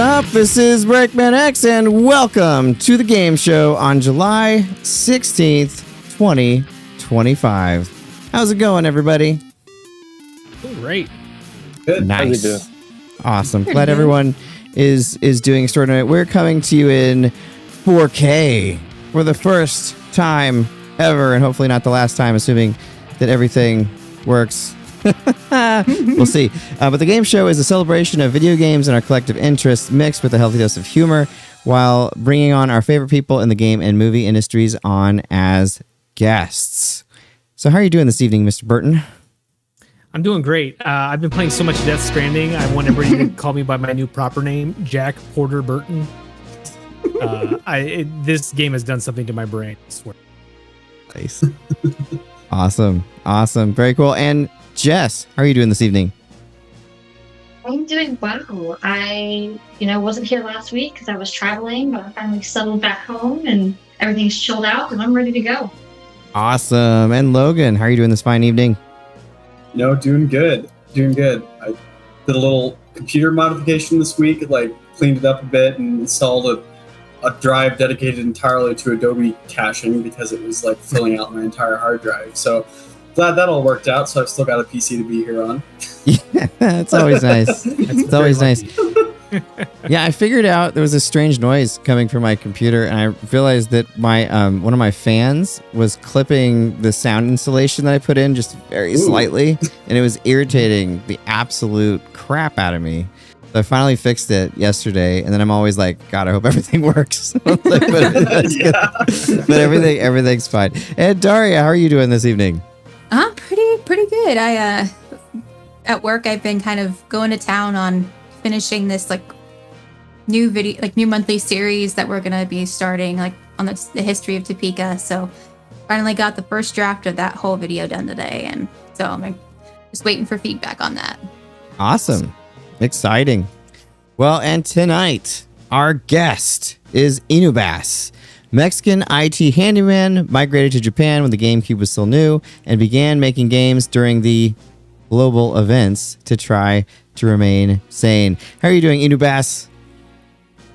up? This is BreakmanX, and welcome to the game show on July 16th, 2025. How's it going, everybody? Great. Good. Nice. Awesome. Glad everyone is doing extraordinary. We're coming to you in 4K for the first time ever, and hopefully not the last time, assuming that everything works. We'll see. But the game show is a celebration of video games and our collective interests mixed with a healthy dose of humor while bringing on our favorite people in the game and movie industries on as guests. So how are you doing this evening, Mr. Burton? I'm doing great. I've been playing so much Death Stranding. I want everybody to call me by my new proper name, Jack Porter Burton. This game has done something to my brain, I swear. Nice. Awesome. Very cool. And Jess, how are you doing this evening? I'm doing well. I, wasn't here last week because I was traveling, but I finally settled back home and everything's chilled out and I'm ready to go. Awesome. And Logan, how are you doing this fine evening? Doing good. I did a little computer modification this week, cleaned it up a bit and installed a drive dedicated entirely to Adobe caching because it was filling out my entire hard drive. So glad that all worked out. So I've still got a PC to be here on. Yeah, it's always nice. It's always nice. Yeah, I figured out there was a strange noise coming from my computer, and I realized that my one of my fans was clipping the sound installation that I put in just very slightly, and it was irritating the absolute crap out of me. So I finally fixed it yesterday, and then I'm always like, God, I hope everything works. But everything's fine. And Darria, how are you doing this evening? Pretty good. I at work I've been kind of going to town on finishing this new monthly series that we're gonna be starting on the history of Topeka. So finally got the first draft of that whole video done today, and so I'm just waiting for feedback on that. Awesome. Exciting. Well, and tonight our guest is Inubass. Mexican IT handyman, migrated to Japan when the GameCube was still new, and began making games during the global events to try to remain sane. How are you doing, Inubass?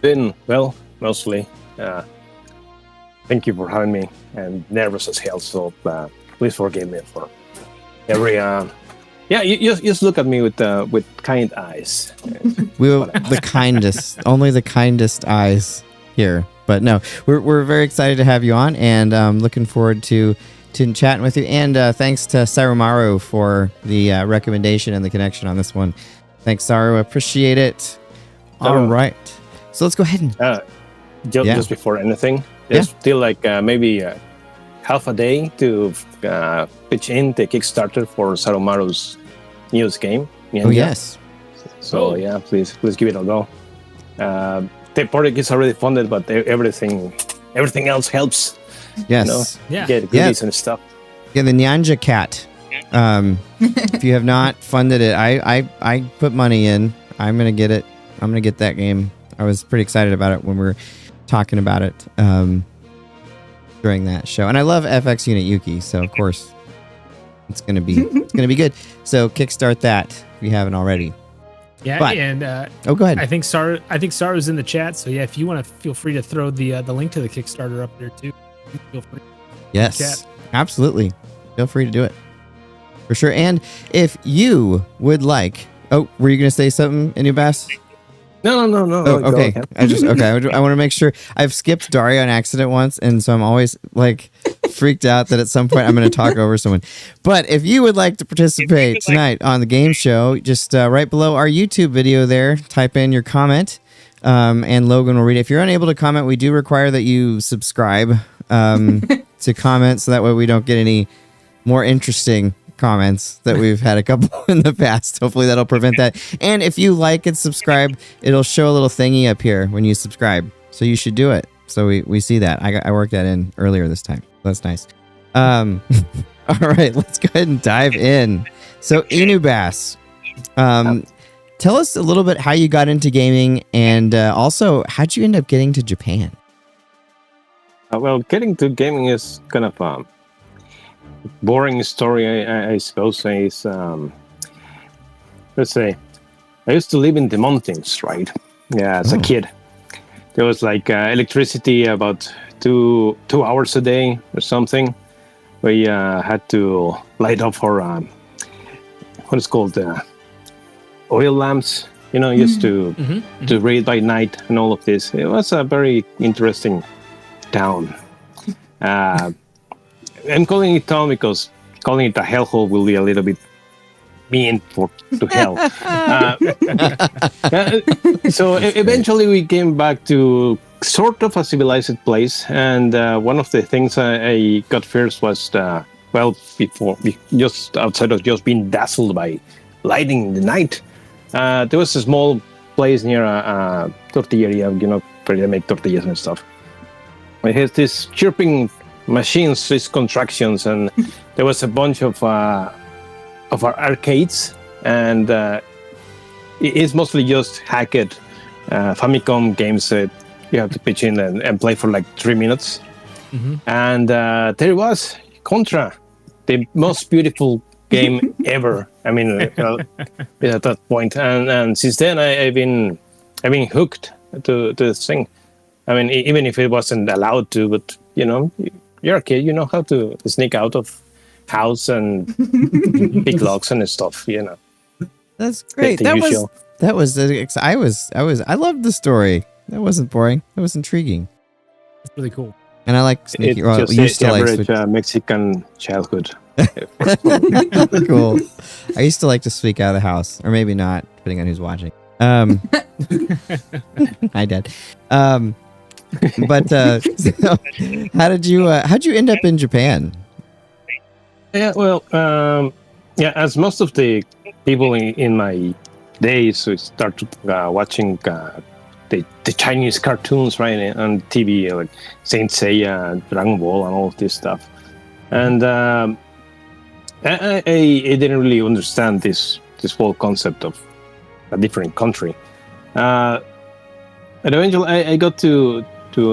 Been well, mostly. Thank you for having me. I'm nervous as hell, so please forgive me for every. You just look at me with kind eyes. The kindest, only the kindest eyes here. But no, we're very excited to have you on, and looking forward to chatting with you. And thanks to Sarumaru for the recommendation and the connection on this one. Thanks, Saru. Appreciate it. All right. So let's go ahead and... Just before anything, there's still maybe half a day to pitch in the Kickstarter for Sarumaru's newest game. Oh, yes. So, please give it a go. The project is already funded, but everything else helps. Yes. Get goodies and stuff. Yeah, the Nyanja Cat. If you have not funded it, I put money in. I'm gonna get it. I'm gonna get that game. I was pretty excited about it when we were talking about it during that show. And I love FX Unit Yuki, so of course it's gonna be good. So kickstart that if you haven't already. Yeah, but, and go ahead. I think Saru's in the chat, so yeah, if you want to, feel free to throw the link to the Kickstarter up there too. Feel free. Yes, absolutely. Feel free to do it for sure. And if you would like, were you going to say something, Inubass? No. Oh, okay. I want to make sure. I've skipped Darria on accident once, and so I'm always freaked out that at some point I'm going to talk over someone. But if you would like to participate tonight on the game show, just right below our YouTube video there, type in your comment, and Logan will read it. If you're unable to comment, we do require that you subscribe to comment, so that way we don't get any more interesting comments that we've had a couple in the past. Hopefully that'll prevent that. And if you like and subscribe, it'll show a little thingy up here when you subscribe. So you should do it. So we see that. I worked that in earlier this time. That's nice. All right, let's go ahead and dive in. So Inubass, tell us a little bit how you got into gaming, and also how'd you end up getting to Japan? Well, getting to gaming is kind of boring story, I suppose. Is let's say I used to live in the mountains, right? as a kid. There was like electricity about two hours a day or something. We had to light up for what is called oil lamps. Used to read by night and all of this. It was a very interesting town. I'm calling it town because calling it a hellhole will be a little bit mean to hell. So eventually we came back to sort of a civilized place, and one of the things I got first was just outside of just being dazzled by lighting in the night. There was a small place near a tortilleria, where they make tortillas and stuff. It has this chirping machines, these constructions, and there was a bunch of our arcades, and it's mostly just hacked Famicom games that you have to pitch in and play for like 3 minutes. And there was Contra, the most beautiful game ever. I mean, at that point, and since then I've been hooked to this thing. I mean, even if it wasn't allowed to, but you're a kid, you know how to sneak out of house and pick locks and stuff. That's great. The I loved the story. That wasn't boring. That was intriguing. It's really cool. And I like sneaking. It's just used the to average Mexican childhood. Cool. I used to like to sneak out of the house, or maybe not, depending on who's watching. Hi, Dad. But so how'd you end up in Japan? Yeah, well, as most of the people in my days, we started watching the Chinese cartoons, right, on TV, like Saint Seiya, Dragon Ball, and all of this stuff. And I didn't really understand this whole concept of a different country. And eventually, I got to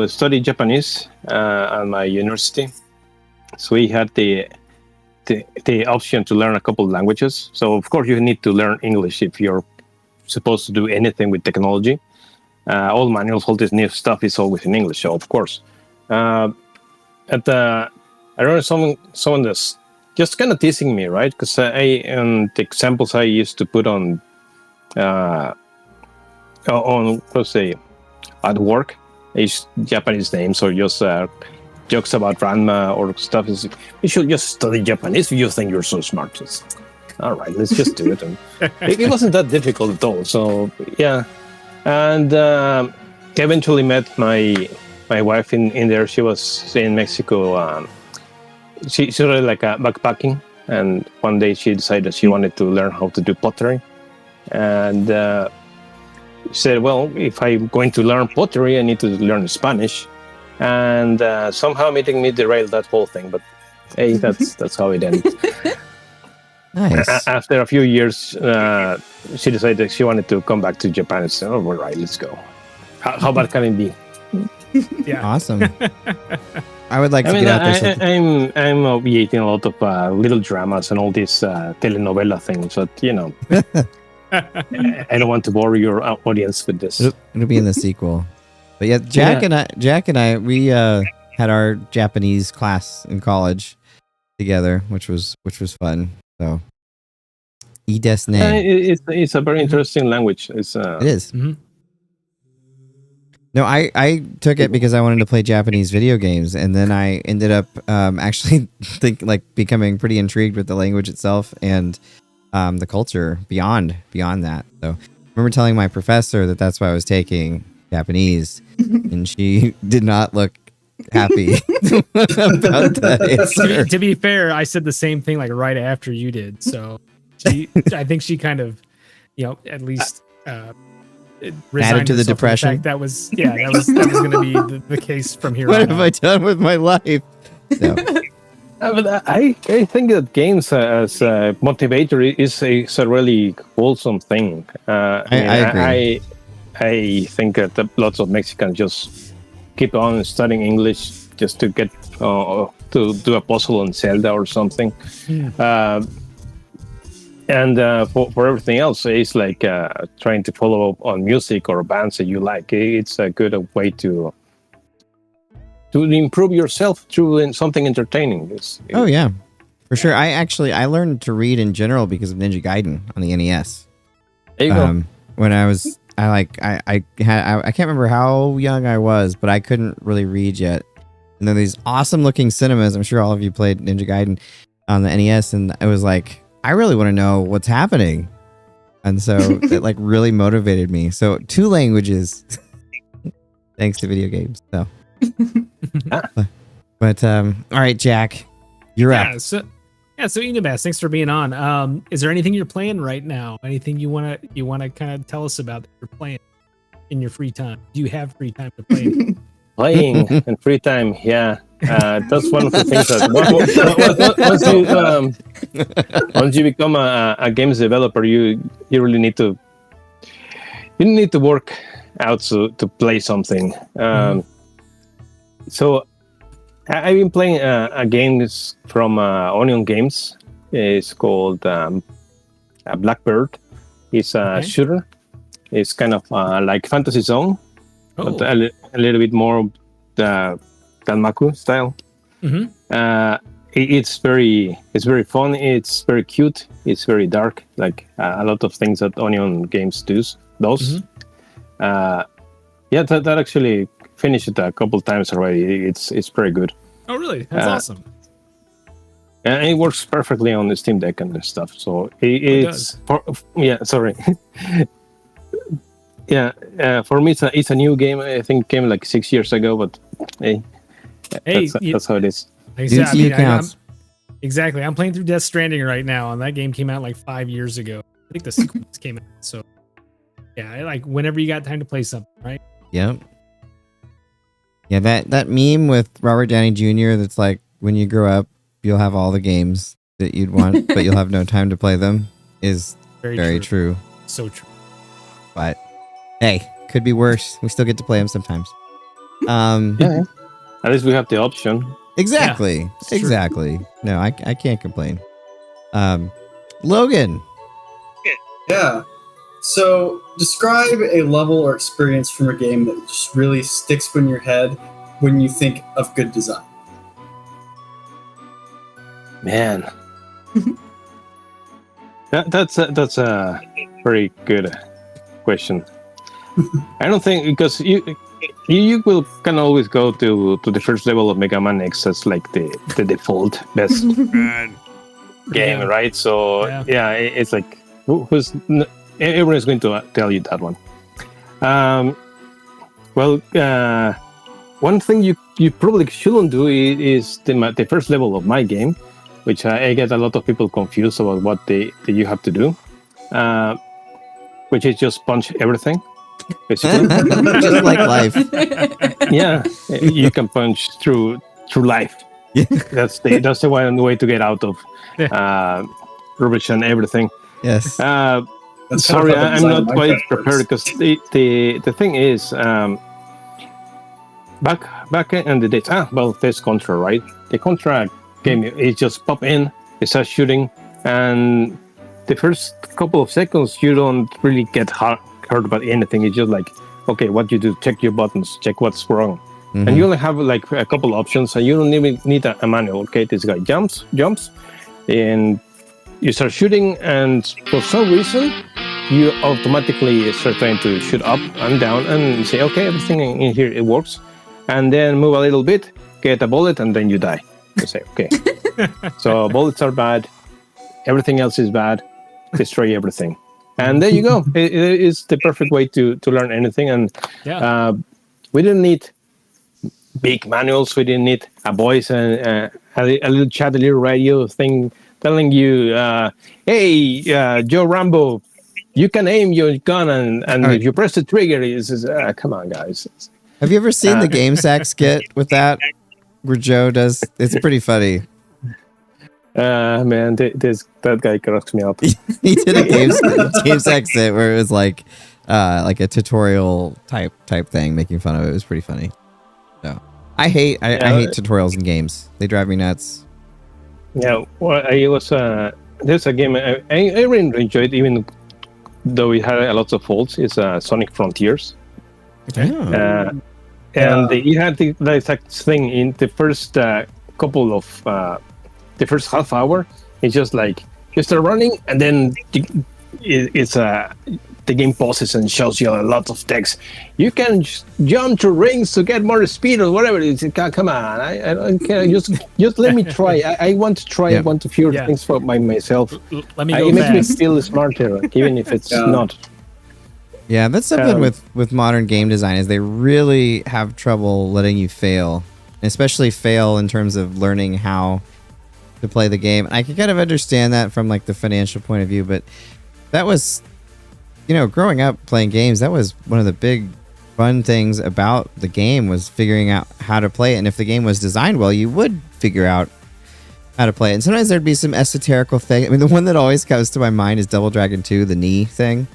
study Japanese at my university. So we had the option to learn a couple of languages. So of course you need to learn English if you're supposed to do anything with technology. All manuals, all this new stuff is always in English. So of course, I remember someone that's just kind of teasing me, right? Because the examples I used to put on let's say at work is Japanese names or just jokes about Ranma or stuff. Is you should just study Japanese if you think you're so smart. Just, all right, let's just do it. And it wasn't that difficult at all. So yeah, and eventually met my wife in there. She was in Mexico. She really like backpacking, and one day she decided she wanted to learn how to do pottery, and she said, well, if I'm going to learn pottery, I need to learn Spanish. And somehow meeting me derailed that whole thing. But hey, that's how it ended. Nice. After a few years, she decided she wanted to come back to Japan and said, oh, all right, let's go. How bad can it be? Yeah. Awesome. I would like to get out there. I'm obviating a lot of little dramas and all these telenovela things, but I don't want to bore your audience with this. It'll be in the sequel. But yeah, Jack and I, we had our Japanese class in college together, which was fun. So, it's a very interesting language. It is. Mm-hmm. No, I took it because I wanted to play Japanese video games, and then I ended up actually becoming pretty intrigued with the language itself and the culture beyond that. So I remember telling my professor that that's why I was taking Japanese, and she did not look happy about that answer. To be fair, I said the same thing like right after you did. So I think she kind of, at least added to the depression. That was going to be the case from here on. What have I done with my life? No. But I think that games as a motivator is a really wholesome thing. I agree. I think that lots of Mexicans just keep on studying English just to get to do a puzzle on Zelda or something. And for everything else, it's like trying to follow up on music or bands that you like. It's a good way to improve yourself through something entertaining. Oh yeah, for sure. I learned to read in general because of Ninja Gaiden on the NES. There you go. When I can't remember how young I was, but I couldn't really read yet. And then these awesome looking cinemas. I'm sure all of you played Ninja Gaiden on the NES, and it was like, I really want to know what's happening. And so it like really motivated me. So 2 languages, thanks to video games. So, but all right, Jack, you're up. So Inubass, thanks for being on. Is there anything you're playing right now? Anything you wanna kind of tell us about that you're playing in your free time? Do you have free time to play? Playing in free time, yeah. That's one of the things that once you become a games developer, you really need to work out to play something. So I've been playing a game from Onion Games. It's called Blackbird. It's a shooter. It's kind of like Fantasy Zone, but a little bit more Danmaku style. It's very fun. It's very cute. It's very dark, like a lot of things that Onion Games does. That actually finished it a couple times already. It's pretty good. Oh, really? That's awesome. And it works perfectly on the Steam Deck and stuff. So it's sorry. For me, it's a new game. I think it came like 6 years ago, but that's how it is. Like I said, exactly. I'm playing through Death Stranding right now, and that game came out like 5 years ago. I think the sequels came out. So, yeah, like whenever you got time to play something, right? Yep. Yeah, that meme with Robert Downey Jr. that's like, when you grow up, you'll have all the games that you'd want, but you'll have no time to play them is very true. So true. But hey, could be worse. We still get to play them sometimes. At least we have the option. Exactly. Yeah, exactly. No, I can't complain. Logan. Yeah. So describe a level or experience from a game that just really sticks in your head when you think of good design. Man. That's a very good question. I don't think, because you will can always go to the first level of Mega Man X as like the default best game, right? So it's like everyone is going to tell you that one. One thing you probably shouldn't do is the first level of my game, which I get a lot of people confused about what you have to do, which is just punch everything. Basically. Just like life. Yeah, you can punch through life. Yeah. That's the one way to get out of rubbish and everything. Yes. Sorry, I'm not quite prepared, because the thing is, back in the days. There's Contra, right? The Contra game is just pop in, it starts shooting, and the first couple of seconds you don't really get hurt about anything. It's just like, okay, what you do, check your buttons, check what's wrong. And you only have like a couple options, and you don't even need a manual. Okay, this guy jumps, and you start shooting, and for some reason you automatically start trying to shoot up and down, and you say, okay, everything in here, it works. And then move a little bit, get a bullet, and then you die. You say, okay. So bullets are bad, everything else is bad, destroy everything. And there you go. It is the perfect way to learn anything. And we didn't need big manuals. We didn't need a voice and a little chat, a little radio thing telling you, hey, Joe Rambo, you can aim your gun, and if you press the trigger, come on, guys. Have you ever seen the Game Sack skit with that, where Joe does? It's pretty funny. Man, that guy cracks me up. He did a Game Sack skit where it was like a tutorial type thing, making fun of it. It was pretty funny. So I hate tutorials in games. They drive me nuts. Yeah, well, I was there's a game I really enjoyed, even though it had a lot of faults. It's Sonic Frontiers. Yeah. And it had the exact thing in the first couple of the first half hour. It's just like you start running, and then the game pauses and shows you a lot of text. You can jump to rings to get more speed or whatever it is. Come on, I don't care. Just let me try. I want to try. I want to figure things for myself. Let me go it makes me fast. feel smarter, even if it's not. Yeah, that's something with modern game design is they really have trouble letting you fail, especially fail in terms of learning how to play the game. I can kind of understand that from like the financial point of view, but that was, growing up playing games, that was one of the big fun things about the game was figuring out how to play it. And if the game was designed well, you would figure out how to play it. And sometimes there'd be some esoterical thing. I mean, the one that always comes to my mind is Double Dragon 2, the knee thing.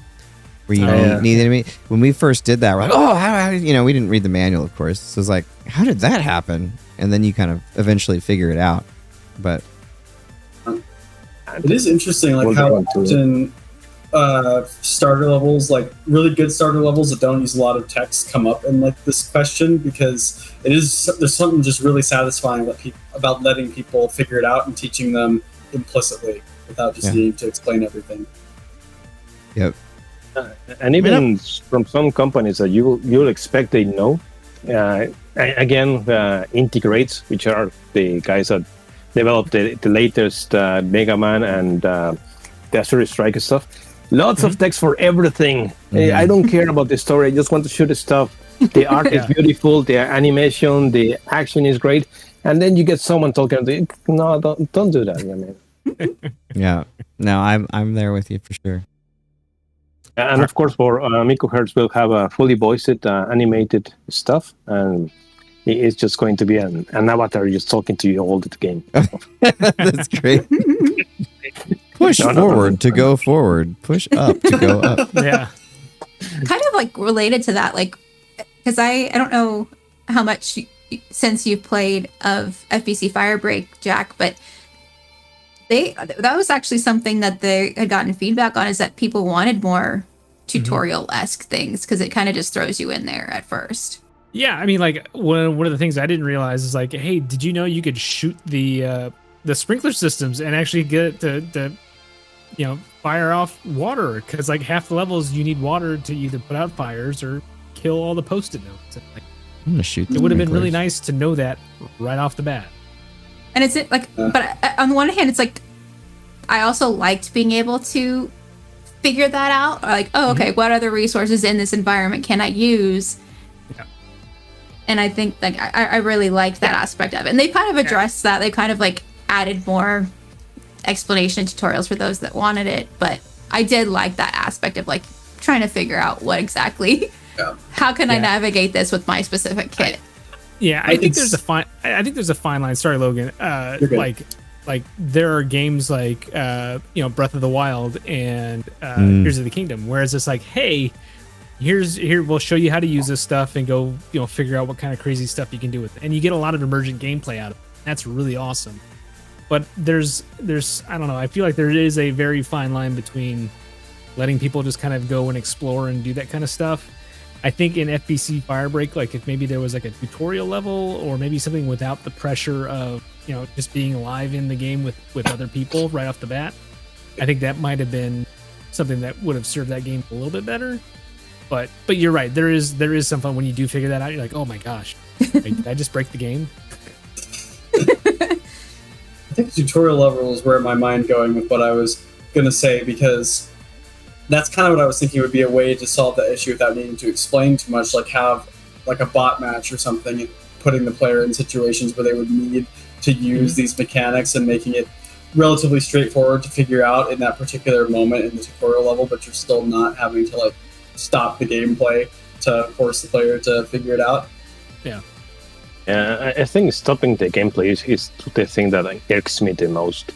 Where you knee the enemy. When we first did that, we're like, oh, how we didn't read the manual, of course. So it's like, how did that happen? And then you kind of eventually figure it out. But it is interesting, like how often starter levels, like really good starter levels that don't use a lot of text, come up in like this question, because there's something just really satisfying about letting people figure it out and teaching them implicitly without just needing to explain everything. Yep. And even from some companies that you'll expect they know. Again, Integrates, which are the guys that developed the latest Mega Man and the Asteroid Strike stuff. Lots of text for everything. I don't care about the story. I just want to shoot the stuff. The art is beautiful. The animation, the action is great. And then you get someone talking. No, don't do that. Man. Yeah. No, I'm there with you for sure. And of course, for Miko Hertz, will have a fully voiced animated stuff, and it's just going to be an avatar just talking to you all the game. That's great. Push forward to go forward. Push up to go up. Yeah. Kind of like related to that, like, because I don't know how much since you've played of FBC Firebreak, Jack, but that was actually something that they had gotten feedback on, is that people wanted more tutorial-esque things, because it kind of just throws you in there at first. Yeah, I mean, like one of the things I didn't realize is like, hey, did you know you could shoot the sprinkler systems and actually get it to fire off water? Because like half the levels you need water to either put out fires or kill all the post-it notes. Like, I'm gonna shoot. It would have been really nice to know that right off the bat. And it's like, but on the one hand, it's like, I also liked being able to figure that out. Like, oh, okay, what other resources in this environment can I use? Yeah. And I think like I really liked that aspect of it. And they kind of addressed that. They kind of like added more explanation tutorials for those that wanted it. But I did like that aspect of like trying to figure out what exactly, how can I navigate this with my specific kit? Yeah, I think there's a fine line. Sorry, Logan. Like there are games like Breath of the Wild and Tears of the Kingdom, whereas it's like, hey, here we'll show you how to use this stuff and go figure out what kind of crazy stuff you can do with it, and you get a lot of emergent gameplay out of it. That's really awesome. But there's I don't know. I feel like there is a very fine line between letting people just kind of go and explore and do that kind of stuff. I think in FBC Firebreak, like if maybe there was like a tutorial level or maybe something without the pressure of just being live in the game with other people right off the bat, I think that might have been something that would have served that game a little bit better. But you're right, there is some fun when you do figure that out. You're like, oh my gosh, did I just break the game? I think the tutorial level is where my mind going with what I was gonna say, because that's kind of what I was thinking would be a way to solve that issue without needing to explain too much, like have like a bot match or something, and putting the player in situations where they would need to use these mechanics and making it relatively straightforward to figure out in that particular moment in the tutorial level, but you're still not having to like stop the gameplay to force the player to figure it out. Yeah. Yeah, I think stopping the gameplay is the thing that irks me the most.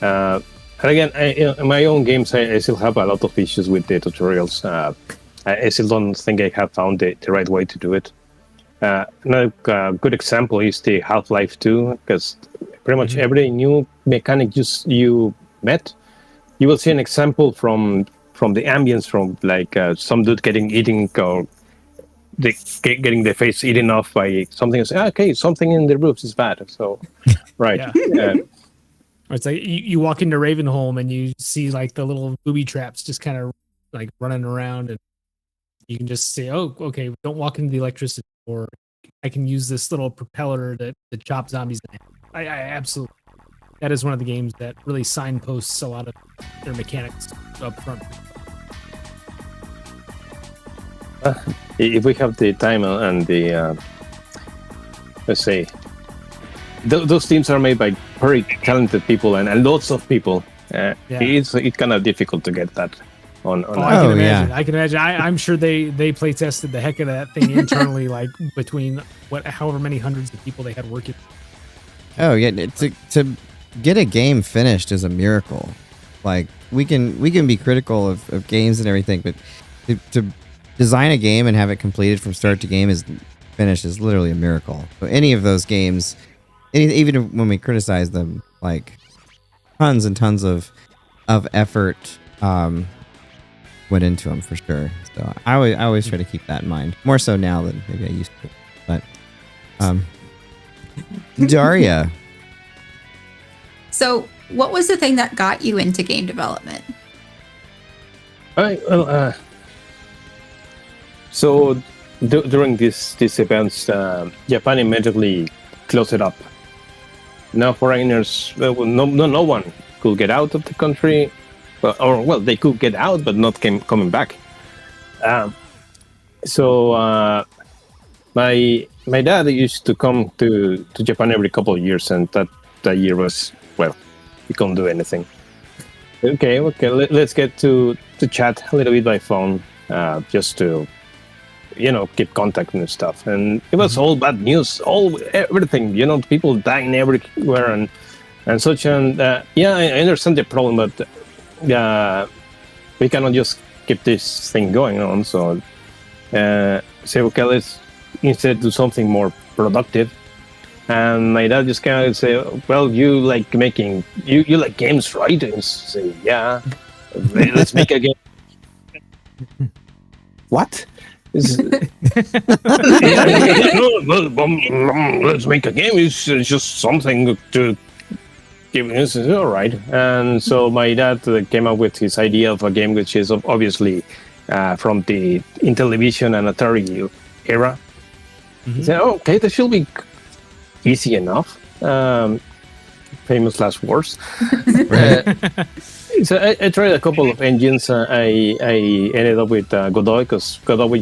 And again, in my own games, I still have a lot of issues with the tutorials. I still don't think I have found the right way to do it. Another good example is the Half-Life 2, because pretty much every new mechanic you met you will see an example from the ambience, from like some dude getting or getting their face eaten off by something. And say, okay, something in the roofs is bad. So, right. Yeah. Or it's like you walk into Ravenholm and you see like the little booby traps just kind of like running around, and you can just say, oh, okay, don't walk into the electricity, or I can use this little propeller to chop zombies in half. I absolutely, that is one of the games that really signposts a lot of their mechanics up front. If we have the time and the let's say those teams are made by very talented people and lots of people. It's kind of difficult to get that on. I can imagine. I'm sure they play tested the heck of that thing internally, like between however many hundreds of people they had working. Oh yeah, to get a game finished is a miracle. Like we can be critical of games and everything, but to design a game and have it completed from start to finish is literally a miracle. So any of those games, even when we criticize them, like tons and tons of effort went into them for sure. So I always try to keep that in mind, more so now than maybe I used to. But Darria. So what was the thing that got you into game development? So during these events, Japan immediately closed it up. Now foreigners, no one could get out of the country, or they could get out, but not coming back. So my dad used to come to Japan every couple of years, and that year was, he couldn't do anything. Okay, let's get to chat a little bit by phone, just to keep contact and stuff. And it was all bad news, everything, people dying everywhere and such. And I understand the problem, but we cannot just keep this thing going on. So say, okay, let's instead do something more productive. And my dad just kind of say, well, you like making, you like games, right? And say, yeah, let's make a game. What? Let's make a game. It's just something to give us. All right. And so my dad came up with his idea of a game, which is obviously from the Intellivision and Atari era. He said, okay, this should be easy enough. Famous last words. So I tried a couple of engines. I ended up with Godot, because Godot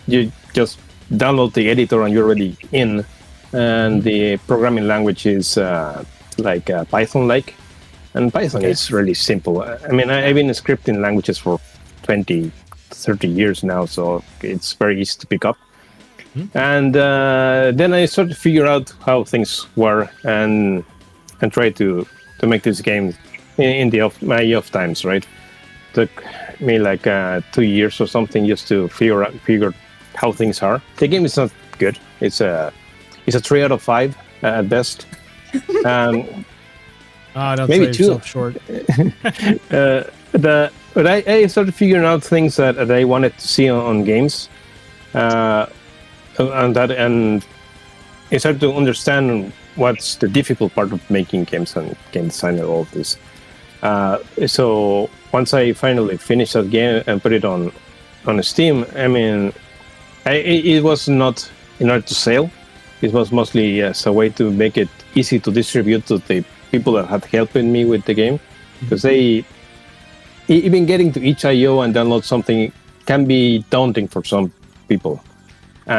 you just download the editor and you're already in. And the programming language is like Python-like. And Python is really simple. I mean, I've been scripting languages for 20, 30 years now, so it's very easy to pick up. And then I started to figure out how things were and try to make this game in my off times, right? Took me like 2 years or something just to figure how things are. The game is not good. It's a 3 out of 5 at best. Don't maybe sell 2 short. But I started figuring out things that I wanted to see on games, and I started to understand what's the difficult part of making games and game design and all of this. So once I finally finished that game and put it on Steam, I mean, it was not in order to sell. It was mostly as a way to make it easy to distribute to the people that had helped me with the game, because even getting to itch.io and download something can be daunting for some people.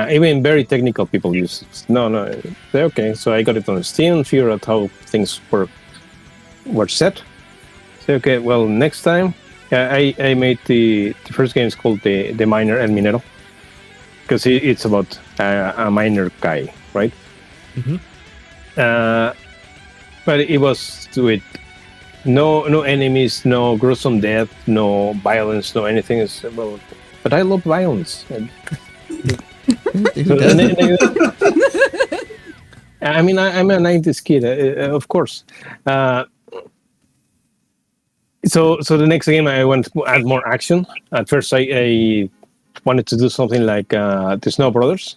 Even very technical people use it. No, okay. So I got it on Steam, figured out how things were set. So okay, well, next time I made the first game is called the Miner El Minero, because it's about a miner guy, right? But it was with no enemies, no gruesome death, no violence, no anything. But I love violence. I mean, I'm a 90s kid, of course. So the next game I want to add more action. At first I wanted to do something like the Snow Brothers.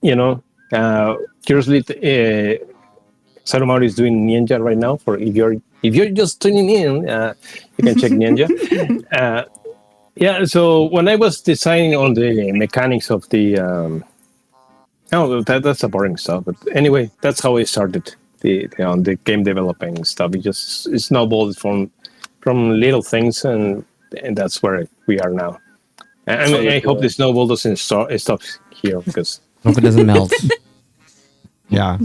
Curiously, Sarumaru is doing Ninja right now. For if you're just tuning in, you can check Ninja. So when I was designing on the mechanics of the that's a boring stuff. But anyway, that's how I started the game developing stuff. It just snowballed from little things, and that's where we are now. I hope the snowball doesn't stop here because hope it doesn't melt. Yeah.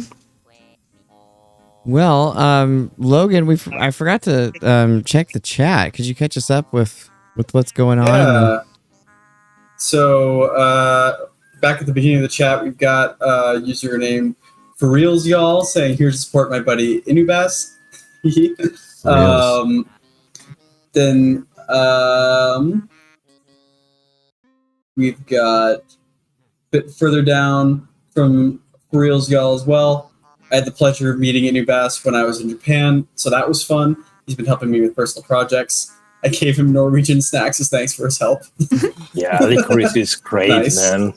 Well, Logan, I forgot to check the chat. Could you catch us up with what's going on? Yeah. So back at the beginning of the chat, we've got username For Reals Y'all saying here to support my buddy Inubass. Then we've got a bit further down from For Reals Y'all as well. I had the pleasure of meeting Inubass when I was in Japan, so that was fun. He's been helping me with personal projects. I gave him Norwegian snacks as thanks for his help. Yeah, licorice is great, man.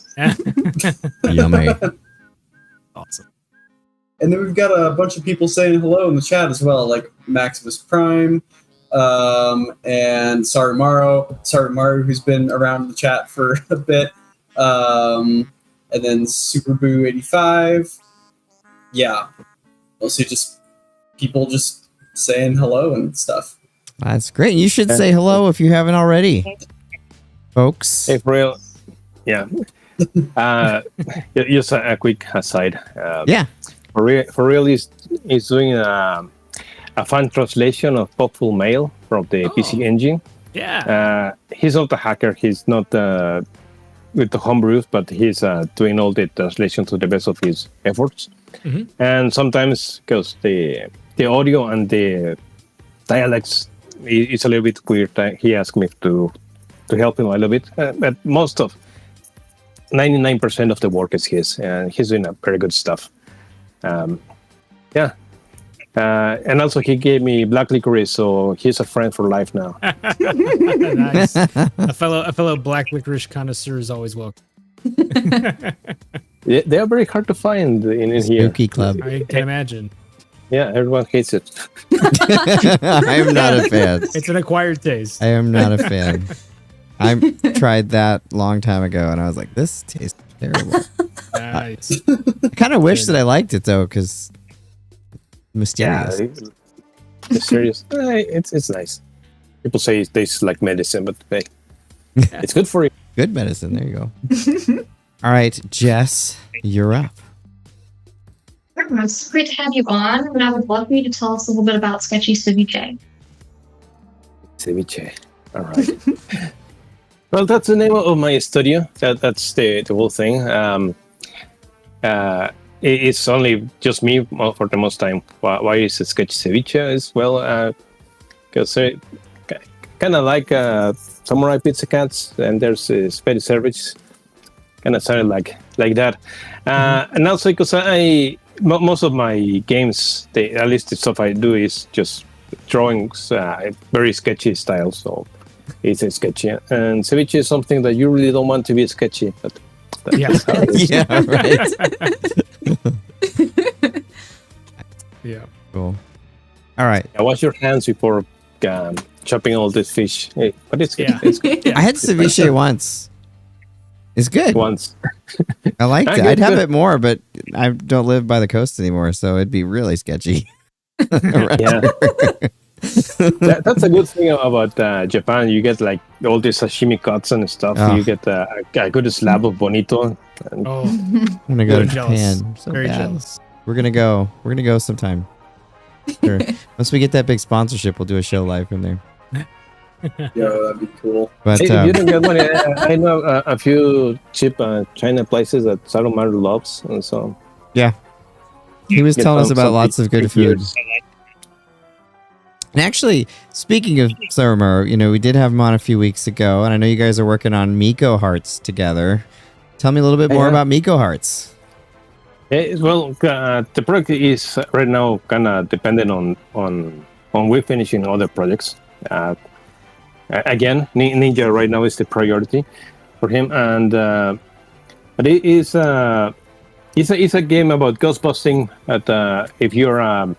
Yummy. Awesome. And then we've got a bunch of people saying hello in the chat as well, like Maximus Prime and Sarumaru, who's been around the chat for a bit, and then Superboo85. Yeah, mostly just people just saying hello and stuff. That's great. You should say hello if you haven't already, folks. Hey, for real. Yeah. Just a quick aside. Yeah. For real is doing a fan translation of Popful Mail from the PC Engine. Yeah. He's not a hacker. He's not with the homebrews, but he's doing all the translation to the best of his efforts. Mm-hmm. And sometimes, because the audio and the dialects is a little bit weird, he asked me to help him a little bit. But most of 99% of the work is his, and he's doing a very good stuff. And also he gave me black licorice, so he's a friend for life now. Nice. A fellow black licorice connoisseur is always welcome. They are very hard to find in here. Spooky club. I can imagine. Yeah, everyone hates it. I am not a fan. It's an acquired taste. I am not a fan. I tried that long time ago, and I was like, "This tastes terrible." Nice. I kind of wish that I liked it though, because mysterious. Yeah, mysterious. It's nice. People say it tastes like medicine, but hey, it's good for you. Good medicine. There you go. All right, Jess, you're up. It's great to have you on, and I would love for you to tell us a little bit about Sketchy Civeche. Civeche. All right. Well, that's the name of my studio. That's the whole thing. It's only just me for the most time. Why is it Sketchy Civeche as well? Because kind of like Samurai Pizza Cats, and there's Spaghetti Savage. Kind of started like that. And also because most of my games, at least the stuff I do is just drawings, very sketchy style. So it's sketchy. And Civeche is something that you really don't want to be sketchy. But that's how it is. Yeah, right. Yeah. Cool. All right. Wash your hands before chopping all this fish. Hey, but it's good. Yeah. It's good. I had ceviche once. It's good. Once. I liked it. Good, I'd have good. it more, but I don't live by the coast anymore, so it'd be really sketchy. Yeah. That's a good thing about Japan. You get like all these sashimi cuts and stuff. Oh. You get a good slab of bonito. And Oh, I'm gonna go to Very jealous. Japan. So very bad. jealous. We're gonna go. We're gonna go sometime. Sure. Once we get that big sponsorship, we'll do a show live from there. Yo, that'd be cool. But hey, if you don't get money, I know a few cheap China places that Sarumaru loves, and so he was get telling us some- about some lots of good free food. gears. And actually, speaking of Sarumaru, we did have him on a few weeks ago, and I know you guys are working on Miko Hearts together. Tell me a little bit more Yeah. about Miko Hearts. Well, the project is right now kind of dependent on we finishing other projects. Again, Ninja right now is the priority for him, and but it is it's a game about ghost busting. If you're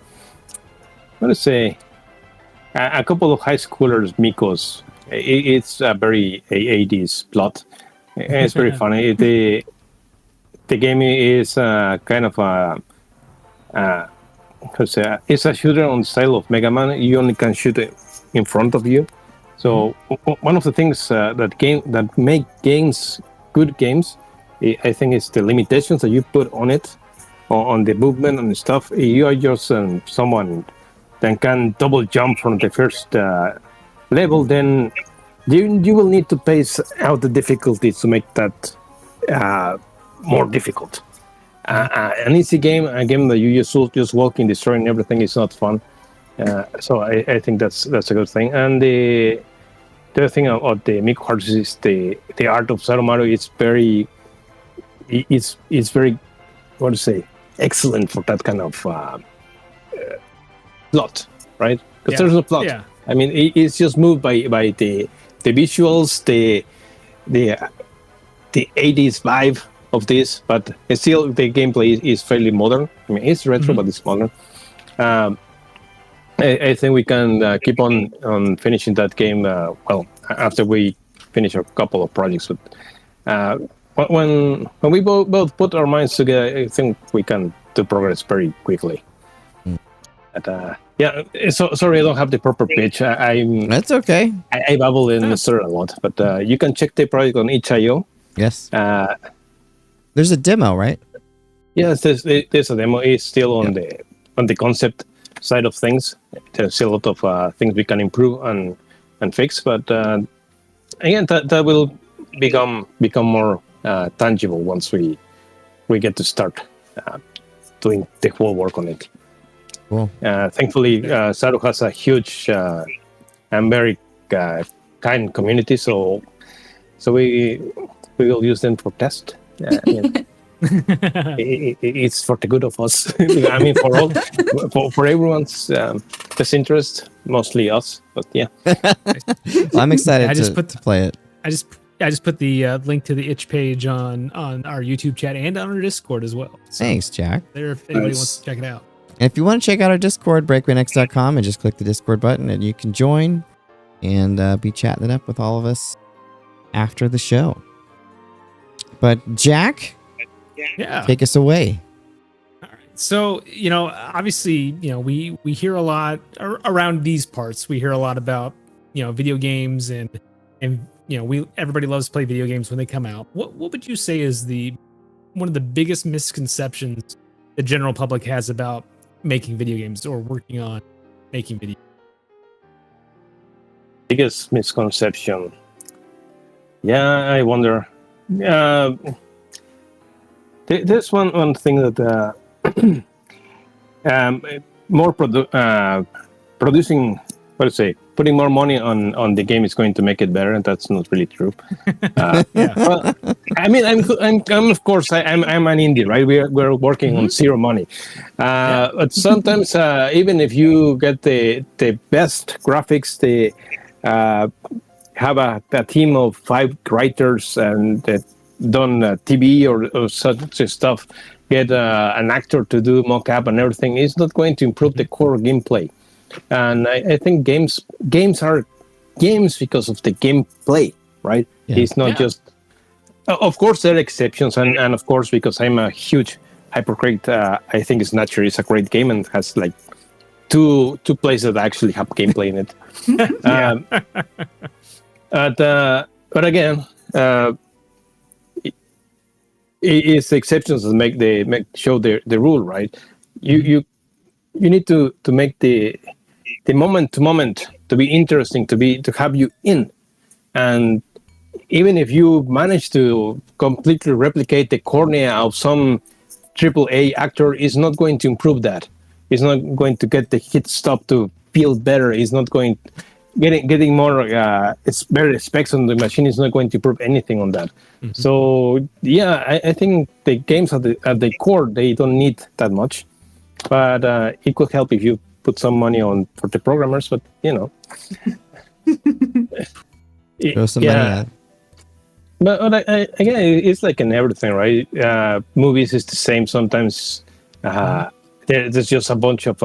let's say a couple of high schoolers, Mikos, it's a very 80s plot. It's very funny. The game is kind of it's a shooter on style of Mega Man. You only can shoot it in front of you. So one of the things that make games good games, I think, is the limitations that you put on it, on the movement and stuff. You are just someone that can double jump from the first level. Then you will need to pace out the difficulties to make that more difficult. An easy game, a game that you just walking, destroying everything, is not fun. So I think that's a good thing. And the other thing about the Miku Hearts is the art of Sarumaru. It's very excellent for that kind of plot, right? Because there's no plot. Yeah. I mean, it's just moved by the visuals, the 80s vibe of this, but still the gameplay is fairly modern. I mean, it's retro, but it's modern. I think we can keep on finishing that game. After we finish a couple of projects, but when we both put our minds together, I think we can do progress very quickly. But, so sorry, I don't have the proper pitch. That's okay. I babble in Mr. a lot, but you can check the project on itch.io. Yes. There's a demo, right? Yes, there's a demo. It's still on the concept side of things. There's still a lot of things we can improve and fix, but again, that will become more tangible once we get to start doing the whole work on it. Cool. Thankfully, Saru has a huge and very kind community, so we will use them for test. It's for the good of us. I mean, for everyone's best interest, mostly us. But yeah, well, I'm excited to play it. I just put the link to the itch page on our YouTube chat and on our Discord as well. So thanks, Jack. There, if anybody wants to check it out. And if you want to check out our Discord, BreakmanX.com, and just click the Discord button, and you can join and be chatting it up with all of us after the show. But Jack, take us away. All right. So, obviously, we hear a lot around these parts. We hear a lot about, video games and everybody loves to play video games when they come out. What would you say is one of the biggest misconceptions the general public has about making video games or working on making video? Biggest misconception. Yeah, I wonder. There's one thing that producing, putting more money on the game is going to make it better, and that's not really true. Well, I mean, I'm of course I'm an indie, right? We're working on zero money, but sometimes even if you get the best graphics, have a team of 5 writers and done TV or such stuff, get an actor to do mock-up and everything, it's not going to improve the core gameplay. And I think games are games because of the gameplay, right? Yeah. It's not just... Of course, there are exceptions, and of course, because I'm a huge hypocrite, I think it's naturally it's a great game and has like two places that actually have gameplay in it. But again, it's exceptions that show the rule, right? You need to make the moment to moment to be interesting, to have you in, and even if you manage to completely replicate the cornea of some AAA actor, is not going to improve that. It's not going to get the hit stop to feel better. It's not going getting more it's better specs on the machine is not going to improve anything on that. Mm-hmm. So yeah, I think the games at the core, they don't need that much, but it could help if you put some money on for the programmers, but Throw some money at. But again, it's like in everything, right? Movies is the same. Sometimes there's just a bunch of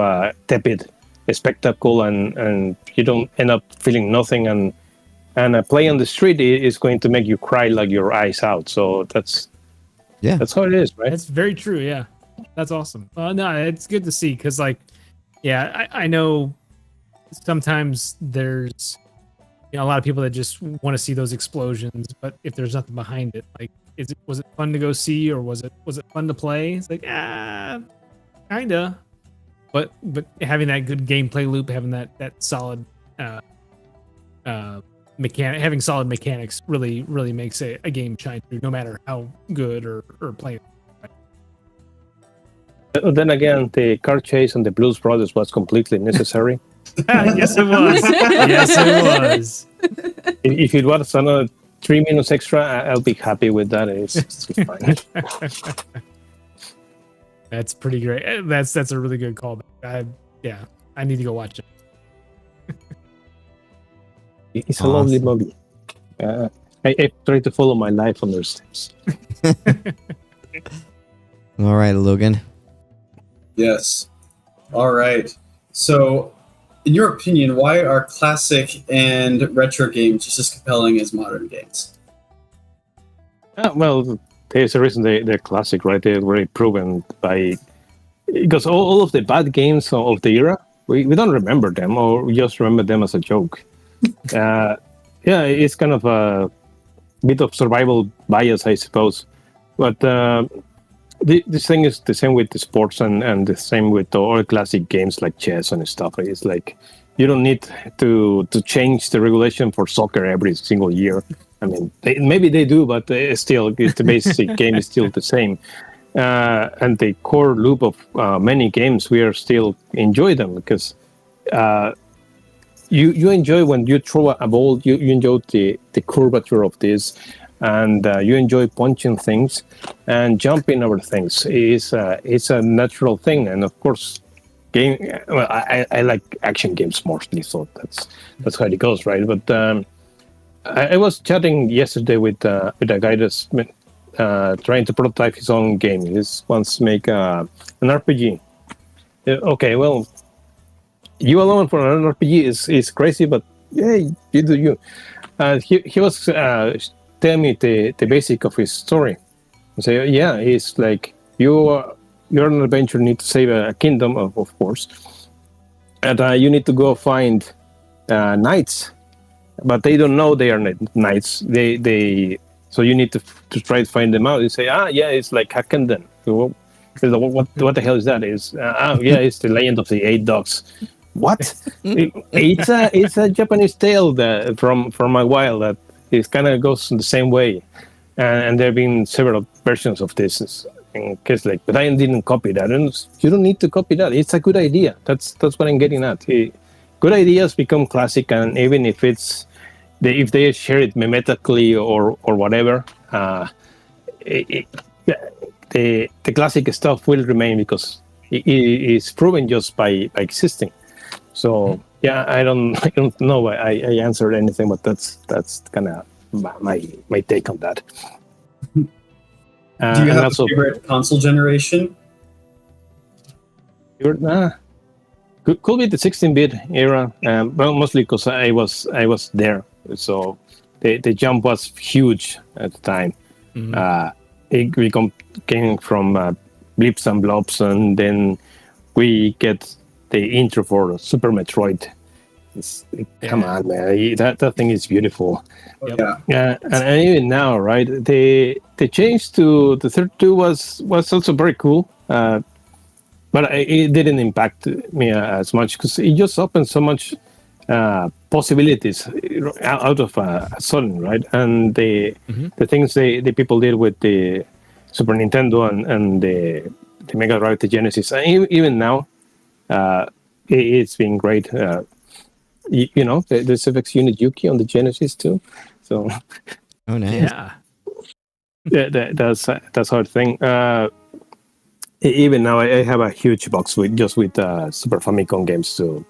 tepid spectacle, and you don't end up feeling nothing. And a play on the street is going to make you cry like your eyes out. So that's how it is, right? That's very true. Yeah, that's awesome. No, it's good to see because, like, yeah, I know sometimes there's a lot of people that just want to see those explosions, but if there's nothing behind it, like, was it fun to go see, or was it fun to play? It's like, kinda, but having that good gameplay loop, having that solid having solid mechanics really makes a game shine through, no matter how good or played. Then again, the car chase on the Blues Brothers was completely necessary. Yes, it was. Yes, it was. If it was another 3 minutes extra, I'll be happy with that. It's fine. That's pretty great. That's a really good callback. I need to go watch it. It's a lovely movie. I try to follow my life on their steps. All right, Logan. Yes. All right. So, in your opinion, why are classic and retro games just as compelling as modern games? Well, there's a reason they're classic, right? They're very proven because all of the bad games of the era, we don't remember them, or we just remember them as a joke. It's kind of a bit of survival bias, I suppose. But this thing is the same with the sports and the same with all classic games like chess and stuff. It's like you don't need to change the regulation for soccer every single year. I mean, maybe they do, but still, the basic game is still the same. And the core loop of many games, we are still enjoy them because you enjoy when you throw a ball. You enjoy the curvature of this, and you enjoy punching things and jumping over things. It's a natural thing, and of course, I like action games mostly, so that's how it goes, right? But I was chatting yesterday with a guy that's trying to prototype his own game. He wants to make an RPG. Okay, well, you alone for an RPG is crazy, but yeah, you do you. He was telling me the basic of his story. I say, yeah, it's like you're on an adventure, need to save a kingdom, of course, and you need to go find knights, but they don't know they are knights. So you need to try to find them out. You say, it's like Hackenden. What the hell is that? It's the Legend of the Eight Dogs. What? It's a Japanese tale from a while that it kind of goes in the same way, and there have been several versions of this. But I didn't copy that, and you don't need to copy that. It's a good idea. That's what I'm getting at. Good ideas become classic, and even if they share it mimetically or whatever, the classic stuff will remain because it is proven just by existing. So yeah, I don't know why I answered anything, but that's kind of my take on that. Do you have a favorite console generation? Could be the 16-bit era, but mostly because I was there, so the jump was huge at the time. Mm-hmm. We came from blips and blobs, and then we get the intro for Super Metroid. Come on, man, that thing is beautiful. Yeah, and even now, right? The change to the 32 was also very cool, but it didn't impact me as much because it just opened so much possibilities out of a sudden, right? And the things the people did with the Super Nintendo and the Mega Drive, the Genesis, and even now, it's been great. The Civeche Unit Yuki on the Genesis too. So, oh nice. Yeah, that's hard thing. even now, I have a huge box with Super Famicom games to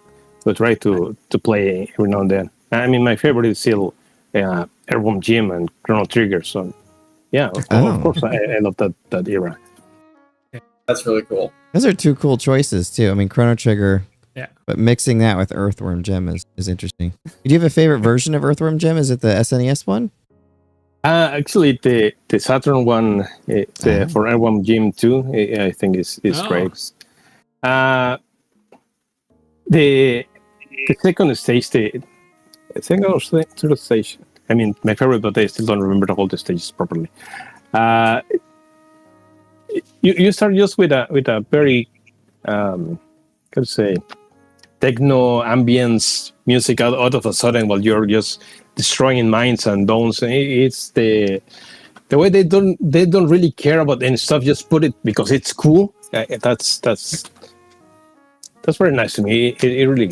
try to play every now and then. I mean, my favorite is still Airborne Gym and Chrono Trigger. So, yeah, of course, I love that era. That's really cool. Those are two cool choices too. I mean, Chrono Trigger. Yeah. But mixing that with Earthworm Jim is interesting. Do you have a favorite version of Earthworm Jim? Is it the SNES one? Actually, the Saturn one for Airborne Gym 2, I think is great. The second stage, the second or third stage. I mean, my favorite, but I still don't remember all the stages properly. You start just with a very techno ambience music out of a sudden while you're just destroying minds and bones. It's the way they don't really care about any stuff. Just put it because it's cool. That's very nice to me. It really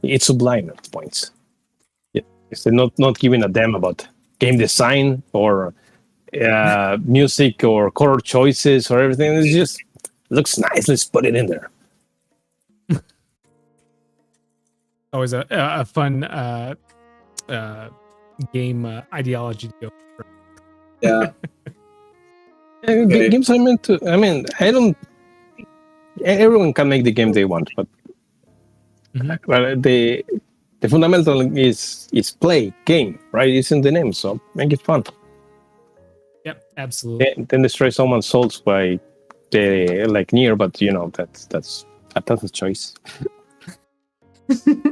it's sublime at points. Yeah, it's not giving a damn about game design or music or color choices or everything. It just looks nice. Let's put it in there. Always a fun game ideology to go for. Yeah. Games are meant to. I mean, I don't. Everyone can make the game they want, but the fundamental is play game, right? It's in the name, so make it fun. Yep, absolutely. Then destroy someone's souls by the like near, but you know that's a choice. Okay,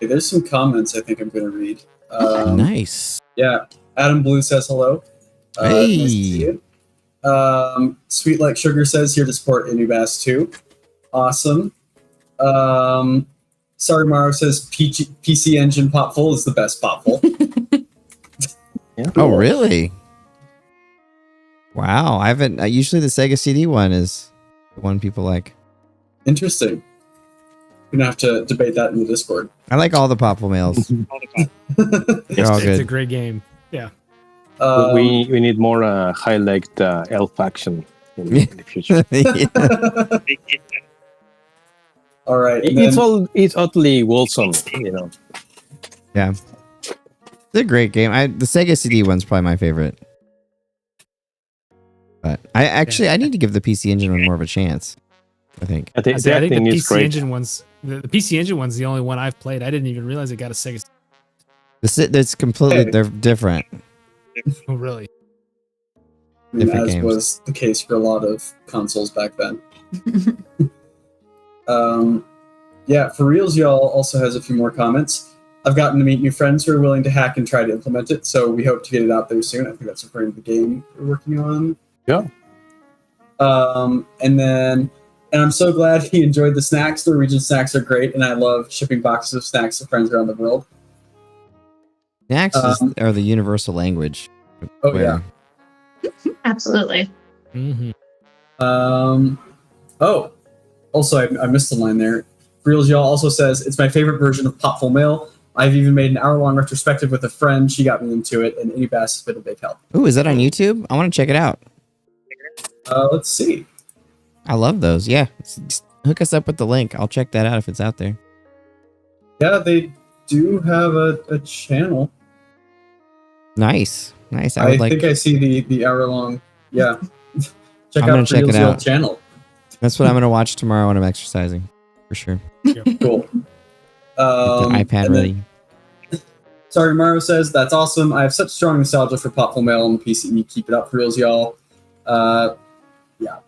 there's some comments I think I'm going to read. Nice. Yeah. Adam Blue says hello. Hey. Nice to see you. Sweet Like Sugar says here to support Inubass 2. Awesome. Sorry Mario says PC Engine Popful is the best Popful. Yeah. Oh, really? Wow. I haven't. Usually the Sega CD one is the one people like. Interesting. We're going to have to debate that in the Discord. I like all the Popple Mails. They're all It's good. a great game. Yeah. We need more high-legged elf action in the future. All right. It's utterly wholesome, you know. Yeah. It's a great game. The Sega CD one's probably my favorite. But I need to give the PC Engine one more of a chance. I think. I think the PC Engine one's the PC Engine one's the only one I've played. I didn't even realize it got a Sega. It's completely they're different. Oh, really? Different as games. was the case for a lot of consoles back then. Yeah, For Reals Y'all also has a few more comments. I've gotten to meet new friends who are willing to hack and try to implement it, so we hope to get it out there soon. I think that's referring to the game we're working on. Yeah. And I'm so glad he enjoyed the snacks. Norwegian snacks are great, and I love shipping boxes of snacks to friends around the world. Snacks are the universal language. Oh, yeah. Absolutely. Mm-hmm. Also, I missed the line there. Reels Y'all also says, it's my favorite version of Popful Mail. I've even made an hour-long retrospective with a friend. She got me into it, and Inubass has been a big help. Ooh, is that on YouTube? I want to check it out. Let's see. I love those. Yeah. Just hook us up with the link. I'll check that out if it's out there. Yeah, they do have a channel. Nice. I think I see the hour-long. Yeah. Check out the Reels Y'all channel. That's what I'm going to watch tomorrow when I'm exercising. For sure. Cool. Get the iPad ready. Sorry, Mario says, that's awesome. I have such strong nostalgia for Popful Mail on the PC. Keep it up, Reels Y'all. Yeah.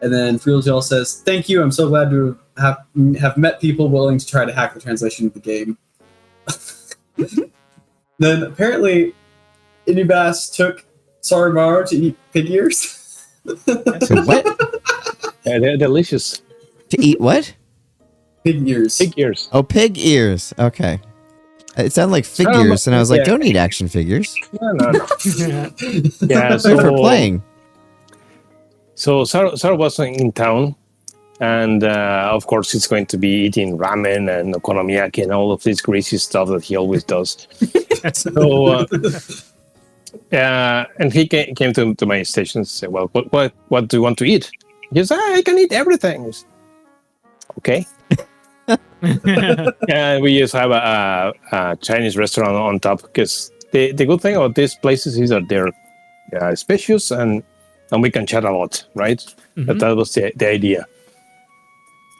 And then Reels Y'all says, thank you. I'm so glad to have met people willing to try to hack the translation of the game. Then apparently, Inubass took Sorry Mario to eat pig ears. What? Yeah, they're delicious. To eat what? Pig ears. Pig ears. Oh, pig ears. Okay. It sounded like figures, and I was like, don't eat action figures. No. Yeah, That's for playing. So Sarah was in town, and of course he's going to be eating ramen and okonomiyaki and all of this greasy stuff that he always does. And he came to my station and said, "Well, what do you want to eat?" He says, "I can eat everything." Okay. And we just have a Chinese restaurant on top, because the good thing about these places is that they're spacious and we can chat a lot, right? Mhm. That was the idea.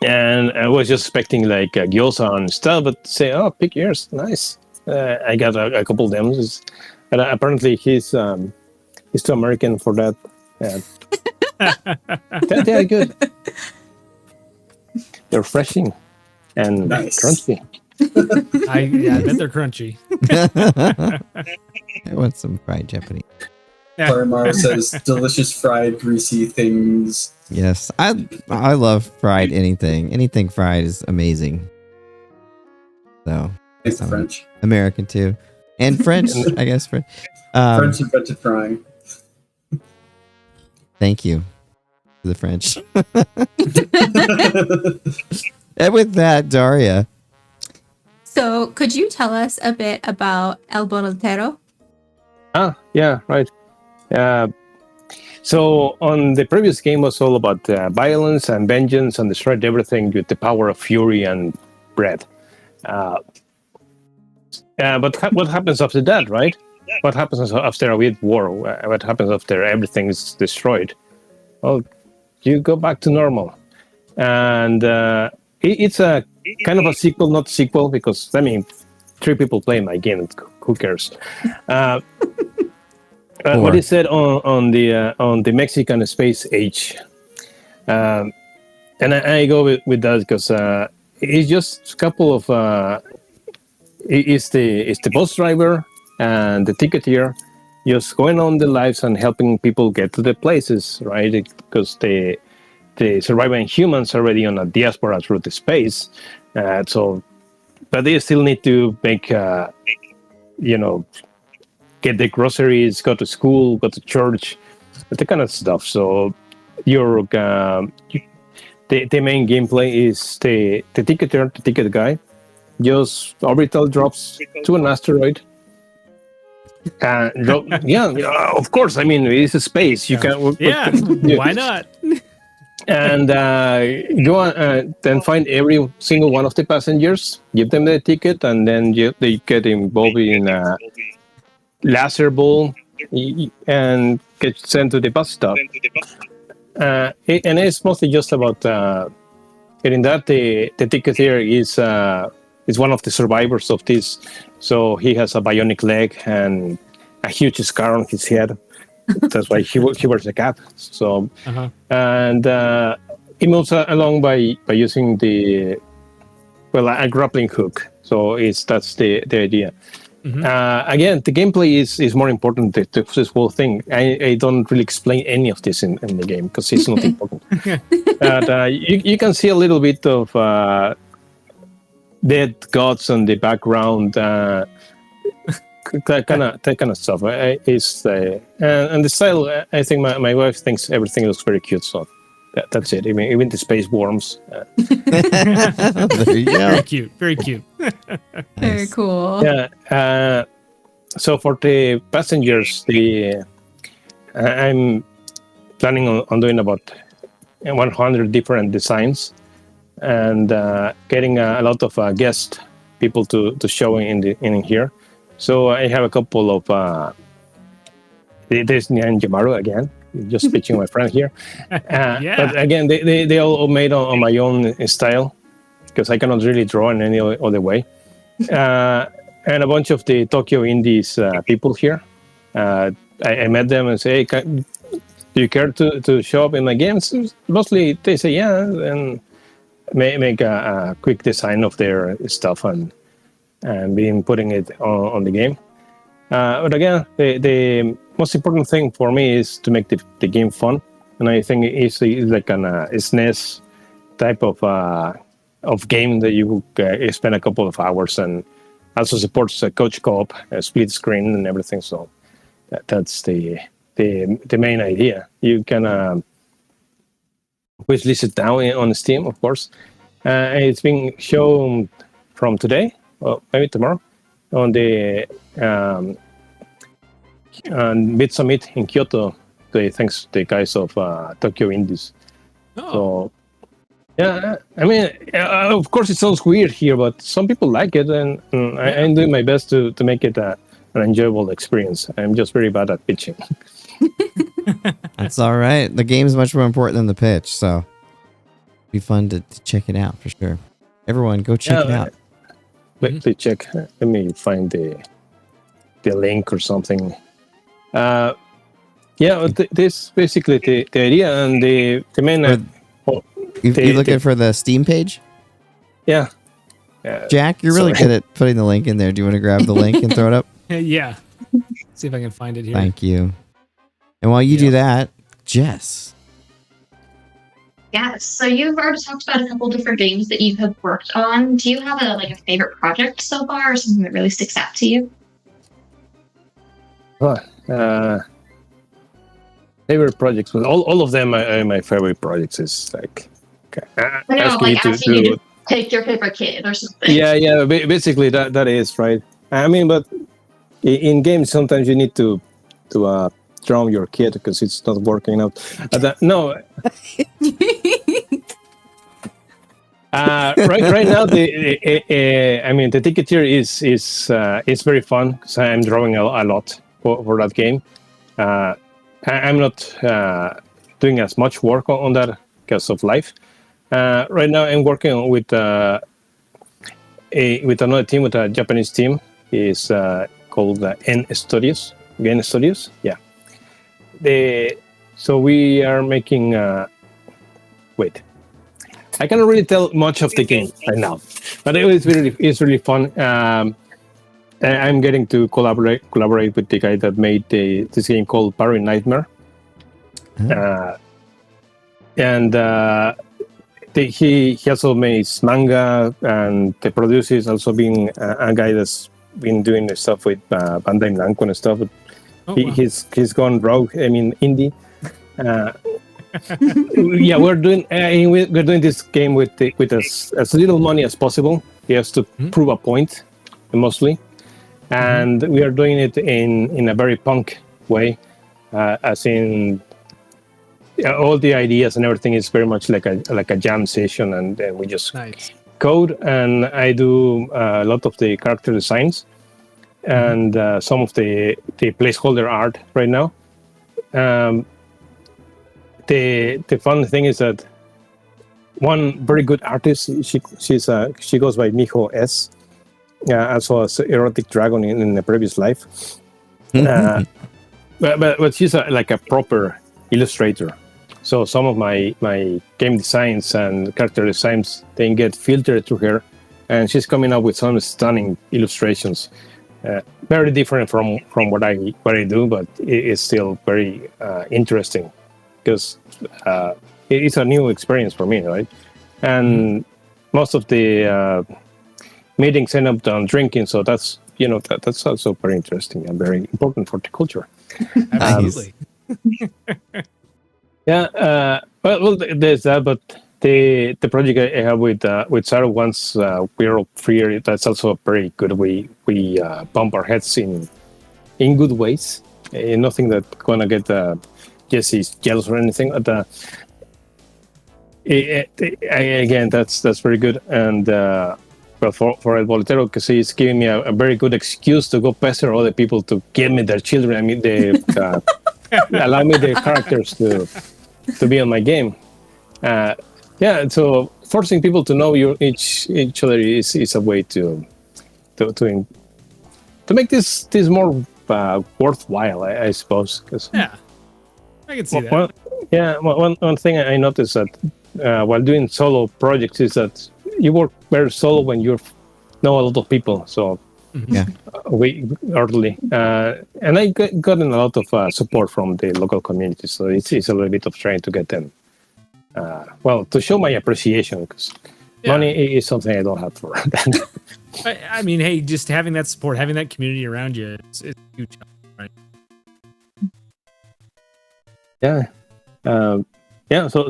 And I was just expecting like gyoza and stuff, but say, "Oh, pick yours, nice." I got a couple of them, and apparently he's too American for that. They are good. They're refreshing and Nice. crunchy. I bet they're crunchy. I want some fried Japanese. Paramar says delicious fried greasy things. Yes, I love fried anything. Anything fried is amazing. So It's Um, French. American too, and French, I guess. French invented frying. Thank you to the French. And with that, Darria. So, could you tell us a bit about El Bolotero? Yeah, right. So on the previous game was all about violence and vengeance and destroyed everything with the power of fury and bread. But what happens after that, right? What happens after a weird war? What happens after everything is destroyed? Well, you go back to normal. And it's a kind of a sequel, not sequel, because, I mean, 3 people play my game. Who cares? What is said on the Mexican space age, and I go with that because it's just a couple of it's the bus driver and the ticketeer just going on the lives and helping people get to the places, right? Because the surviving humans are already on a diaspora through the space, but they still need to make get the groceries, go to school, go to church, that kind of stuff. So your the main gameplay is the ticketer, the ticket guy, just orbital drops to an asteroid. Of course. I mean, it's a space. You can. Why not? And go on, then find every single one of the passengers, give them the ticket, and then they get involved in a laser ball and get sent to the bus stop. And it's mostly just about getting that. The ticketeer is one of the survivors of this, so he has a bionic leg and a huge scar on his head. That's why he wears a cap. So and he moves along by using a grappling hook. So that's the idea. Again, the gameplay is more important to this whole thing. I don't really explain any of this in the game because it's not important. But you can see a little bit of dead gods on the background, that kind of stuff. And the style, I think my wife thinks everything looks very cute. So that's it. I mean, even the space worms. There you go. Very cute. Very cute. Very cool. Yeah. So for the passengers, I'm planning on doing about 100 different designs and getting a lot of guest people to show in here. So I have a couple of there's Nyan Yamaru again, just pitching my friend here. But again, they all made on my own style because I cannot really draw in any other way. And a bunch of the Tokyo Indies people here. I met them and say, hey, do you care to show up in my games? Mostly they say yeah, and make a quick design of their stuff and being putting it on the game. But again, the most important thing for me is to make the game fun, and I think it's like an SNES type of game that you spend a couple of hours, and also supports coach co-op, split screen, and everything. So that's the main idea. You can wishlist it down on Steam, of course. It's being shown from today, or maybe tomorrow, on the Bit Summit in Kyoto. Thanks to the guys of Tokyo Indies. Oh, So, yeah, I mean, of course, it sounds weird here, but some people like it, and I'm doing my best to make it an enjoyable experience. I'm just very bad at pitching. That's all right. The game's much more important than the pitch, so it'd be fun to check it out for sure. Everyone, go check it out. Let me check. Let me find the link or something. This basically the idea and the main. You looking for the Steam page? Yeah. Jack, you're really good at putting the link in there. Do you want to grab the link and throw it up? yeah. See if I can find it here. Thank you. And while you do that, Jess. Yes. So you've already talked about a couple different games that you have worked on. Do you have a favorite project so far, or something that really sticks out to you? Favorite projects. All of them are my favorite projects. Is like asking you to take your favorite kid or something. Yeah. Basically, that is right. I mean, but in games sometimes you need to drown your kid because it's not working out. No. Right now, the ticket here is very fun because I'm drawing a lot for that game. I'm not doing as much work on that because of life. Right now, I'm working with another team, with a Japanese team. It's called N Studios. Gen Studios, yeah. So we are making. Wait, I cannot really tell much of the game right now, but it's really fun. I'm getting to collaborate with the guy that made this game called Parry Nightmare, and he also makes manga, and the producer is also being a guy that's been doing the stuff with Bandai Namco and stuff. He's gone rogue. I mean, indie. Yeah, we're doing this game with as little money as possible. He has to prove a point, mostly. And we are doing it in a very punk way, as in all the ideas and everything is very much like a jam session, and we just code, and I do a lot of the character designs and some of the placeholder art right now. The fun thing is that one very good artist, she goes by Miho S. Also as erotic dragon in the previous life, but she's like a proper illustrator. So some of my game designs and character designs, they get filtered through her, and she's coming up with some stunning illustrations. Very different from what I do, but it is still very interesting because it's a new experience for me, right? And most of the meetings end up on drinking, so that's also very interesting and very important for the culture. Absolutely. Well, there's that, but the project I have with Sarah, once we're all free, that's also very good. We bump our heads in good ways. Nothing that's gonna get Jesse jealous or anything. But again, that's very good. And but for El Boletero, because he's giving me a very good excuse to go pester other people to give me their children. I mean, they allow me their characters to be on my game. So forcing people to know each other is a way to make this more worthwhile, I suppose. Cause I can see that. One thing I noticed that while doing solo projects is that you work very solo when you know a lot of people. So we early, and I gotten a lot of support from the local community. So it's a little bit of trying to get them. To show my appreciation, because money is something I don't have for that. I mean, hey, just having that support, having that community around you, it's huge, right? So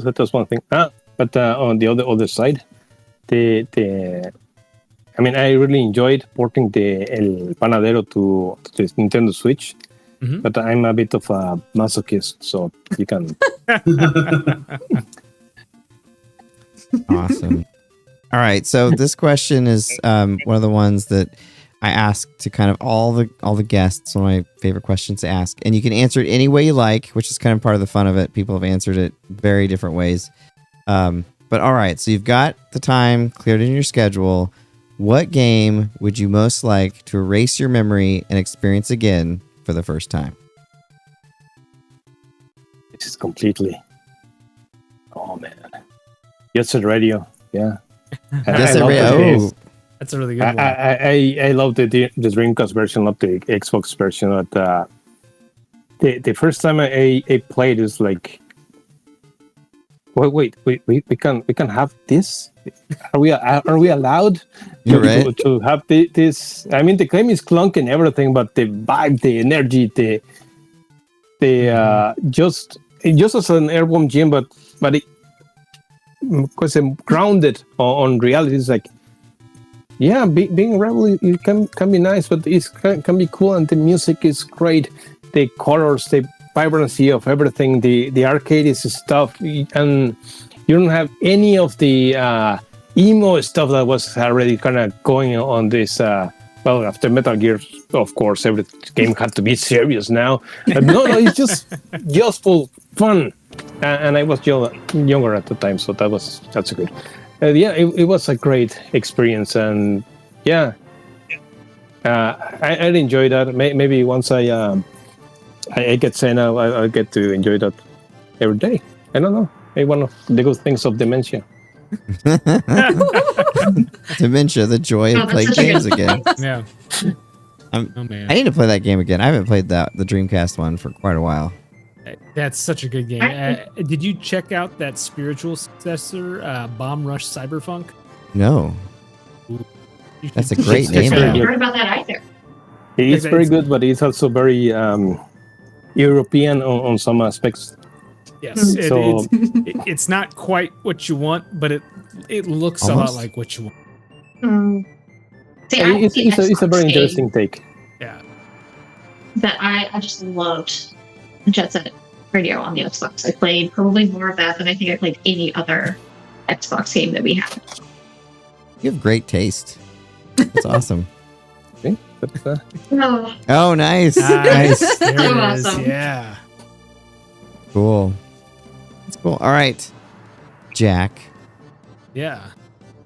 that's one thing. But on the other side, I mean, I really enjoyed porting the El Panadero to the Nintendo Switch. but I'm a bit of a masochist, so you can. Awesome. All right, so this question is one of the ones that I ask to kind of all the guests. One of my favorite questions to ask, and you can answer it any way you like, which is kind of part of the fun of it. People have answered it very different ways. But all right, so you've got the time cleared in your schedule. What game would you most like to erase your memory and experience again for the first time? This is completely. Oh man, Jet Set Radio, yeah. Jet Set Radio. Oh. That's a really good one. I love the Dreamcast version of the Xbox version. But the first time I played is like, wait, we can have this? Are we allowed to have this? I mean, the game is clunky and everything, but the vibe, the energy, just as an airborne game, but it because I'm grounded on reality. It's like, yeah, being a rebel it can be nice, but it can be cool, and the music is great. The colors, the vibrancy of everything, the arcade is stuff, and you don't have any of the emo stuff that was already kind of going on this. Well, after Metal Gear, of course, every game had to be serious now. But no, it's just full fun. And I was younger at the time, so that's good. It was a great experience, and I enjoy that. Maybe once I get sane, I'll get to enjoy that every day. I don't know. Maybe one of the good things of dementia. Dementia, the joy of playing games again. Yeah. Man. I need to play that game again. I haven't played the Dreamcast one for quite a while. That's such a good game. Did you check out that spiritual successor, Bomb Rush Cyberpunk? No. Ooh. That's a great name. I haven't heard about that either. It's very good, but it's also very European on some aspects. Yes, it's not quite what you want, but it looks almost a lot like what you want. See, it's a very interesting take. Yeah. That I just loved Jet Set Radio on the Xbox. I played probably more of that than I think I played any other Xbox game that we have. You have great taste. That's awesome. Okay, oh, nice. Nice. There So it awesome. is. Yeah. Cool. That's cool. All right, Jack. Yeah.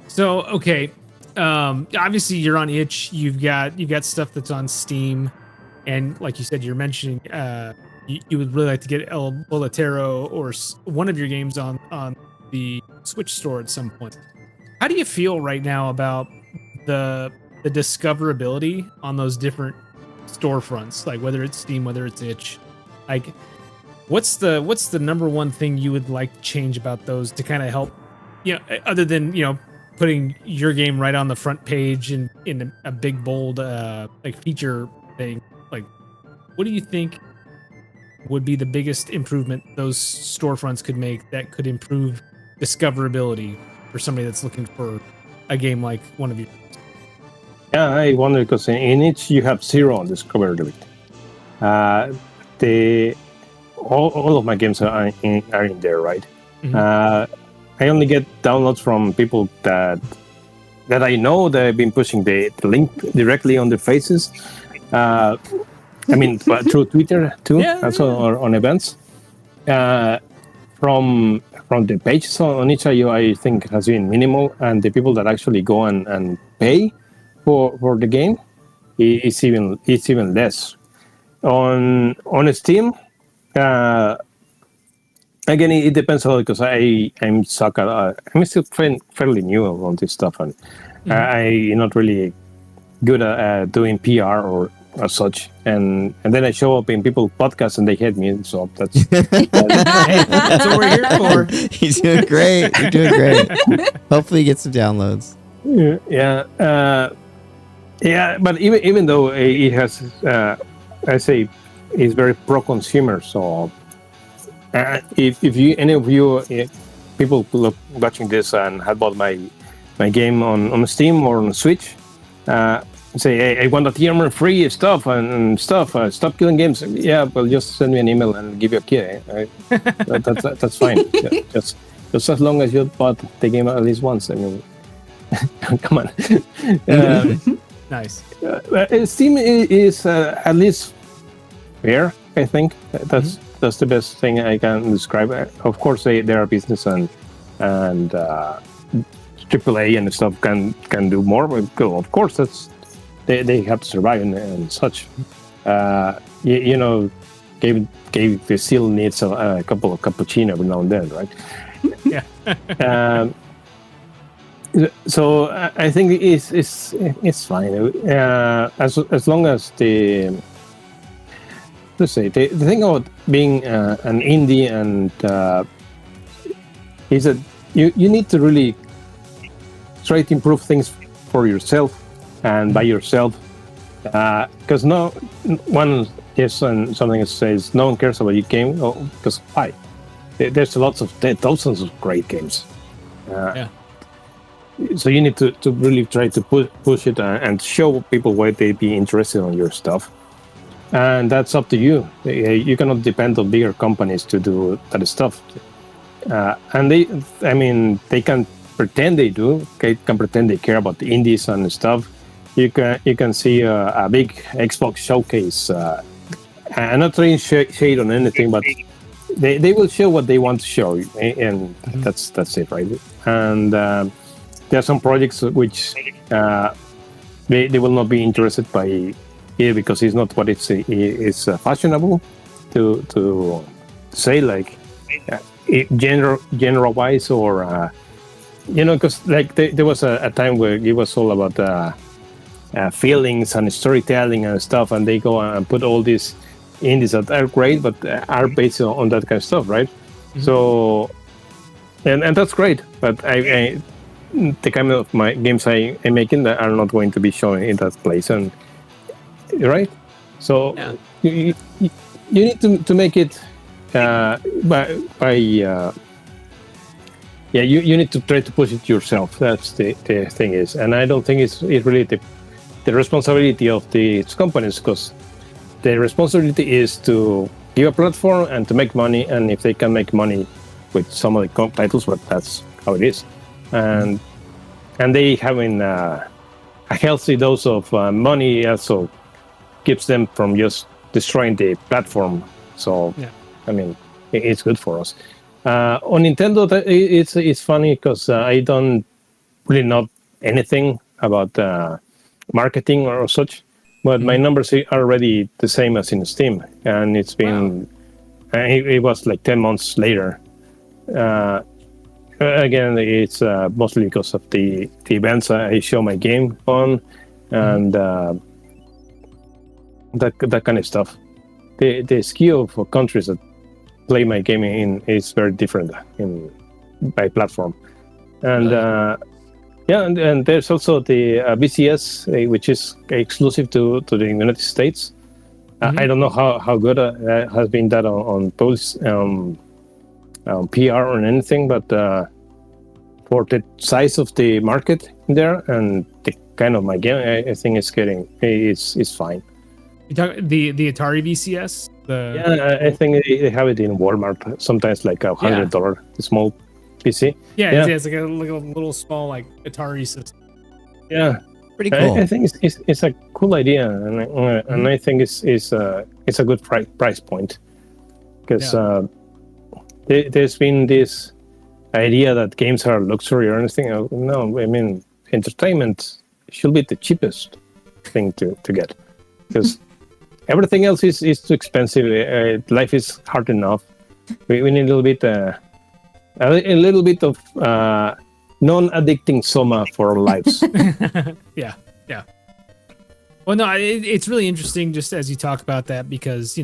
So, okay. Obviously you're on itch. You've got stuff that's on Steam, and like you said, you're mentioning you would really like to get El Boletero or one of your games on the Switch store at some point. How do you feel right now about the discoverability on those different storefronts, like whether it's Steam, whether it's itch? Like, what's the number one thing you would like to change about those to kind of help, other than putting your game right on the front page in a big bold like feature thing? Like, what do you think would be the biggest improvement those storefronts could make that could improve discoverability for somebody that's looking for a game like one of you? Yeah, I wonder, because in it you have zero on discoverability. All of my games are in there, right? Mm-hmm. I only get downloads from people that I know that have been pushing the link directly on their faces. I mean, through Twitter too, also on events. From the pages on itch.io, I think has been minimal, and the people that actually go and pay for the game is even less. On Steam, again, it depends a lot, because I'm still fairly new on this stuff, and I'm not really good at doing PR or as such, and then I show up in people's podcasts and they hate me, so that's that's what we're here for. He's doing great. You're doing great. Hopefully you get some downloads. But even though it has, I say, it's very pro-consumer, so if you, any of you people watching this and have bought my game on Steam or on Switch, say, hey, I want a TMR-free stuff and stuff. Stop killing games. Yeah, well, just send me an email and I'll give you a key. That's fine. Yeah, just as long as you bought the game at least once. I mean, come on. Nice. Steam is at least fair. I think that's the best thing I can describe. Of course, they are business and AAA and stuff can do more. But of course, they have to survive and such. You know, Gabe still needs a couple of cappuccino every now and then, right? Yeah. So I think it's fine as long as the thing about being an indie and is that you need to really try to improve things for yourself and by yourself, because no one is something that says no one cares about your game. Because why? There's thousands of great games. So you need to really try to push it and show people why they'd be interested in your stuff. And that's up to you. You cannot depend on bigger companies to do that stuff. And they can pretend they do. They can pretend they care about the indies and stuff. You can see a big Xbox showcase. I'm not trying to shade on anything, but they will show what they want to show, and that's it, right? And there are some projects which they will not be interested by it because it's not what it's fashionable to say, like genre wise, or because like there was a time where it was all about feelings and storytelling and stuff, and they go and put all these indies that are great but are based on that kind of stuff, right? So and that's great, but I the kind of my games I'm making that are not going to be shown in that place, and right. So you need to make it you need to try to push it yourself. That's the thing is, and I don't think it's really the responsibility of these companies, because the responsibility is to give a platform and to make money, and if they can make money with some of the titles, but that's how it is, and they having a healthy dose of money also keeps them from just destroying the platform. So I mean, it's good for us. On Nintendo, it's funny because I don't really know anything about marketing or such, but my numbers are already the same as in Steam, and it's been it was like 10 months later. Again, it's mostly because of the events I show my game on, and that kind of stuff. The skill for countries that play my game in is very different by platform, and and there's also the BCS, which is exclusive to the United States. I don't know how good has been that on post PR or anything, but for the size of the market there and the kind of my game, I think it's fine. You talk the Atari VCS? I think they have it in Walmart, sometimes like $100 small PC. Yeah. It's like a little small like Atari system. Yeah, pretty cool. I think it's a cool idea, and I think it's a good price point, because there's been this idea that games are luxury or anything. No, I mean, entertainment should be the cheapest thing to get, because everything else is too expensive. Life is hard enough. We need a little bit of non-addicting soma for our lives. Yeah. Well, no, it's really interesting just as you talk about that, because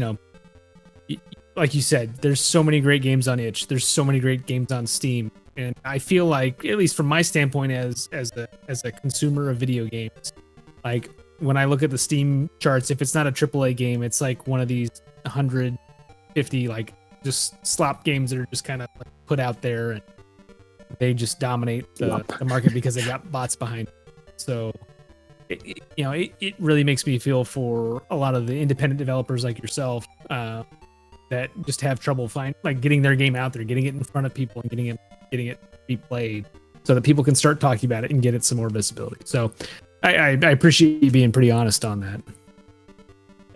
like you said, there's so many great games on itch. There's so many great games on Steam, and I feel like, at least from my standpoint as a consumer of video games, like when I look at the Steam charts, if it's not a AAA game, it's like one of these 150 like just slop games that are just kind of like put out there, and they just dominate the market because they got bots behind it. So it really makes me feel for a lot of the independent developers like yourself that just have trouble getting their game out there, getting it in front of people, and getting it to be played, so that people can start talking about it and get it some more visibility. So I appreciate you being pretty honest on that.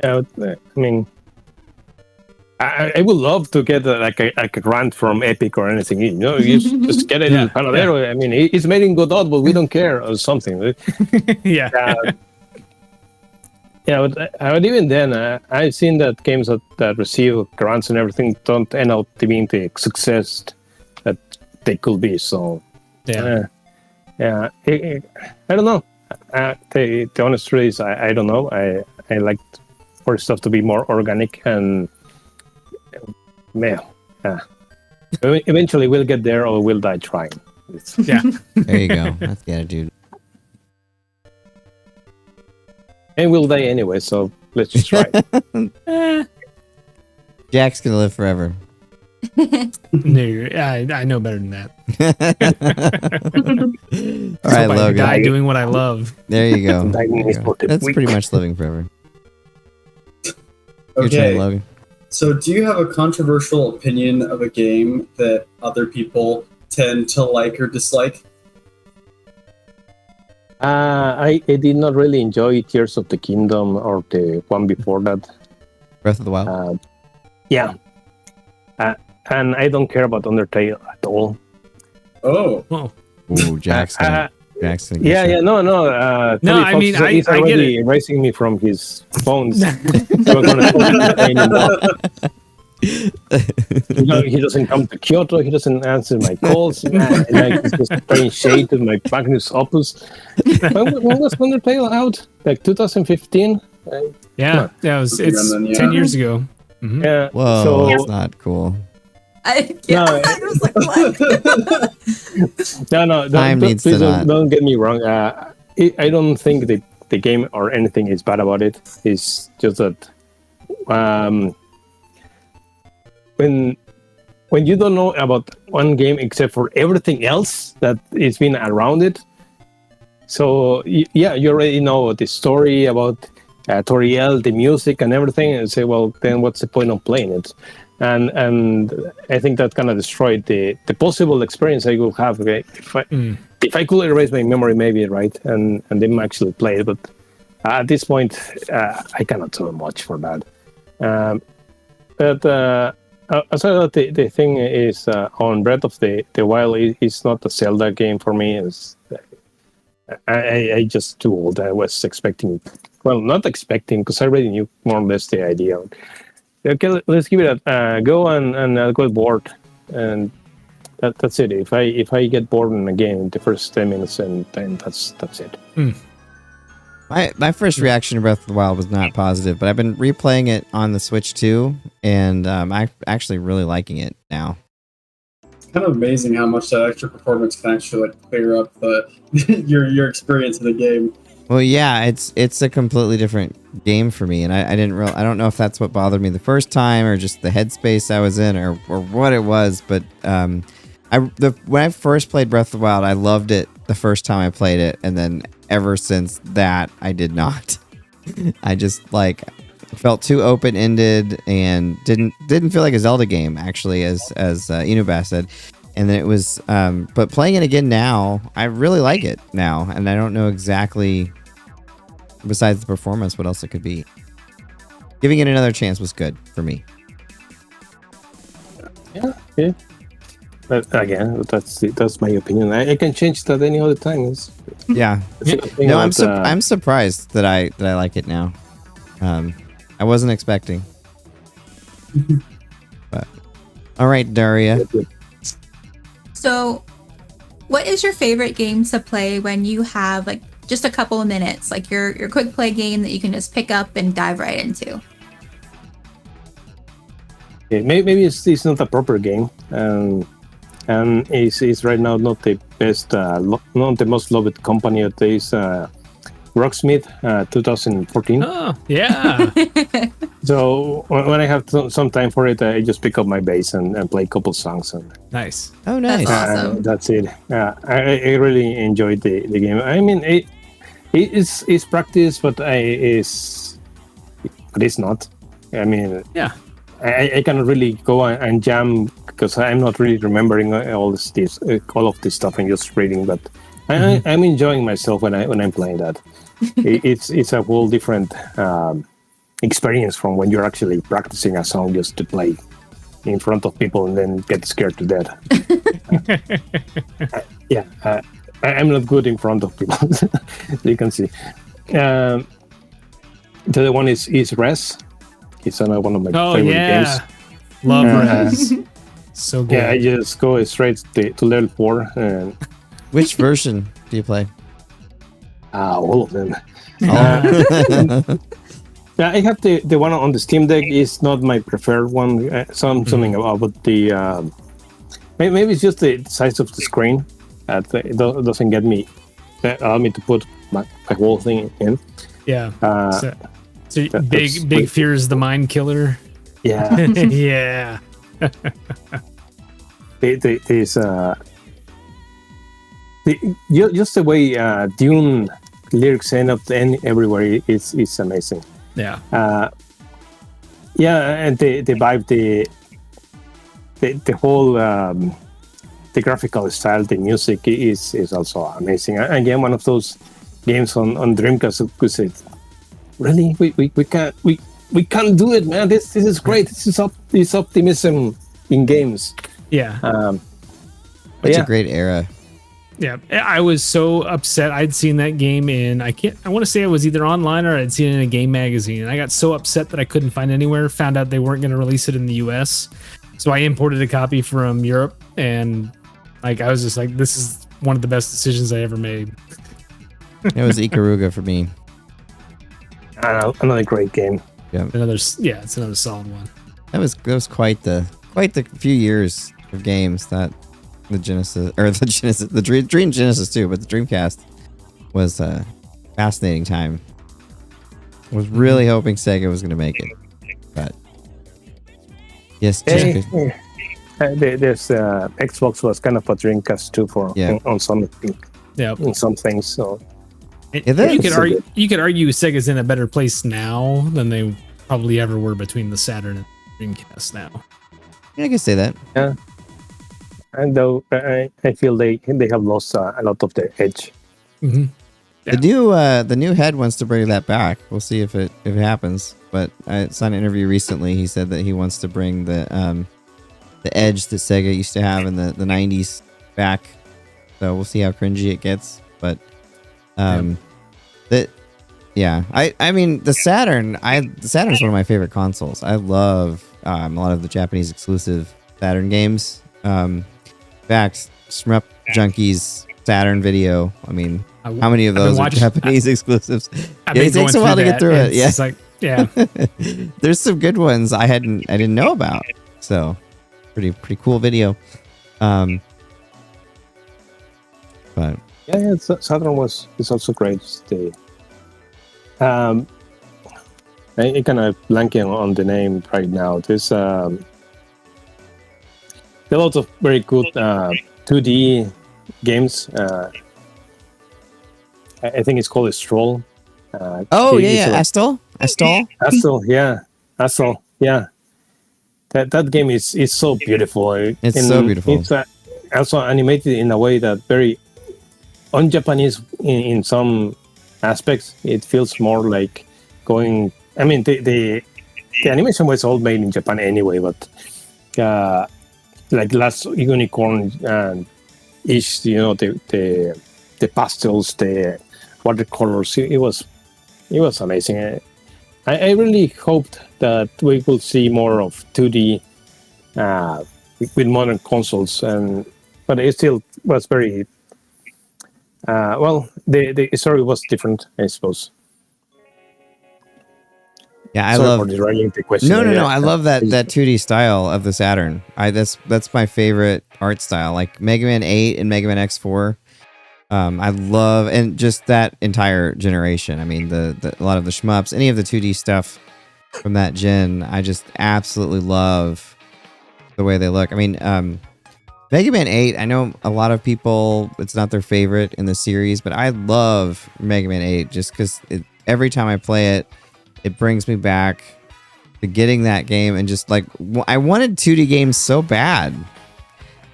Yeah, I mean, I would love to get a grant from Epic or anything. You just get it in Panadero. I mean, it's made in Godot, but we don't care, or something. Yeah. But even then, I've seen that games that receive grants and everything don't end up being the success that they could be. So, I don't know. The honest truth is, I don't know. I like for stuff to be more organic, and eventually we'll get there, or we'll die trying. Yeah. There you go. That's the attitude. And we'll die anyway, so let's just try. Jack's gonna live forever. No, I know better than that. All right, I Logan. die doing what I love. There you go. Dying There you is go. for the That's weak. pretty much living forever. Your Okay. turn, Logan. So, do you have a controversial opinion of a game that other people tend to like or dislike? I did not really enjoy Tears of the Kingdom or the one before that. Breath of the Wild. And I don't care about Undertale at all. Oh, Oh. Ooh, Jack's gonna get you. No. No, Tony I Fox mean, is I get already erasing me from his phones. So we're gonna talk anymore. He doesn't come to Kyoto. He doesn't answer my calls. He's just playing shade with my Magnus Opus. When was Undertale out? Like 2015? Yeah, it was. It's 10 years ago. Mhm. Yeah. Whoa, So, that's not cool. I was like, what? no. Don't get me wrong. I don't think the game or anything is bad about it. It's just that when you don't know about one game except for everything else that is been around it, so you already know the story about Toriel, the music and everything, and say, well, then what's the point of playing it? And I think that kind of destroyed the possible experience I would have if I could erase my memory, maybe, right, and then actually play it. But at this point, I cannot do much for that. But aside of that, the thing is, on Breath of the Wild, it's not a Zelda game for me. I just too old. I was expecting, well, not expecting, because I already knew more or less the idea. Okay, let's give it a go, and I'll get bored, and that's it. If I get bored in a game in the first 10 minutes, and then that's it. My first reaction to Breath of the Wild was not positive, but I've been replaying it on the Switch too, and I'm actually really liking it now. it's kind of amazing how much that extra performance can actually clear up your experience in the game. Well, yeah, it's a completely different game for me, and I don't know if that's what bothered me the first time, or just the headspace I was in, or what it was. But when I first played Breath of the Wild, I loved it the first time I played it, and then ever since that, I did not. I just felt too open ended and didn't feel like a Zelda game, actually, as Inubass said. And then it was, but playing it again now, I really like it now, and I don't know exactly, besides the performance, what else it could be. Giving it another chance was good for me. Yeah. But again, that's my opinion. I can change that any other time. Yeah. No, I'm surprised that I like it now. I wasn't expecting. But all right, Darria. So, what is your favorite game to play when you have just a couple of minutes, like your quick play game that you can just pick up and dive right into? Okay, maybe it's not a proper game, and it's right now not the best, not the most loved company of this. Rocksmith 2014. Oh, yeah. So when I have some time for it, I just pick up my bass and play a couple songs. And Nice. Oh, nice. That's awesome. that's it. I really enjoyed the game. I mean, It's practice, but it's not. I mean, Yeah. I cannot really go and jam because I'm not really remembering all of this stuff and just reading. But I'm enjoying myself when I'm playing that. It's a whole different experience from when you're actually practicing a song just to play in front of people and then get scared to death. I'm not good in front of people. You can see. The other one is Res. It's one of my favorite games. Love Res. So good. Yeah, I just go straight to level 4. And Which version do you play? all of them. Oh. I have the one on the Steam Deck. Is not my preferred one. Something about the maybe it's just the size of the screen that it doesn't allow me to put my whole thing in. Yeah. So that's big fear is the mind killer. Yeah. Yeah. Just the way Dune lyrics end up everywhere is amazing. Yeah. And the vibe, the whole the graphical style, the music is also amazing. Again, one of those games on Dreamcast who said, really, we can't do it, man. This is great. This optimism in games. Yeah. It's a great era. Yeah, I was so upset. I'd seen that game I want to say it was either online or I'd seen it in a game magazine. And I got so upset that I couldn't find it anywhere. Found out they weren't going to release it in the US. So I imported a copy from Europe. And I was just like, this is one of the best decisions I ever made. It was Ikaruga for me. Another great game. Yeah. It's another solid one. That was quite the few years of games that the Dream Genesis too, but the Dreamcast was a fascinating time. I was really hoping Sega was going to make it, but yes, there's Xbox was kind of a Dreamcast too on some in some things. So you could argue Sega's in a better place now than they probably ever were between the Saturn and the Dreamcast now. Yeah, I can say that. Yeah. And though I feel they have lost a lot of their edge. Mm-hmm. Yeah. The new head wants to bring that back. We'll see if it happens. But I saw an interview recently. He said that he wants to bring the edge that Sega used to have in the 90s back. So we'll see how cringy it gets. But I mean the Saturn. The Saturn is one of my favorite consoles. I love a lot of the Japanese exclusive Saturn games. Fact, Shmup Junkies Saturn video. I mean, how many of those are Japanese exclusives? It takes a while to get through it. Yeah, it's like, yeah. There's some good ones I didn't know about. So, pretty cool video. But Saturn is also great. I kind of blanking on the name right now. There's there are lots of very good 2D games. I think it's called Stroll. Astal, yeah. That game is so beautiful. It's so beautiful. It's also animated in a way that very un-Japanese in some aspects. It feels more like going. I mean, the animation was all made in Japan anyway, but like Last Unicorn ish, the pastels, the watercolors. It was amazing. I really hoped that we will see more of 2D with modern consoles, but it still was very the story was different, I suppose. Yeah, I love the question. No. I love that 2D style of the Saturn. That's my favorite art style. Like Mega Man 8 and Mega Man X4. I love, and just that entire generation. I mean, a lot of the shmups, any of the 2D stuff from that gen, I just absolutely love the way they look. I mean, Mega Man 8, I know a lot of people, it's not their favorite in the series, but I love Mega Man 8 just because every time I play it, it brings me back to getting that game. And just like, I wanted 2D games so bad,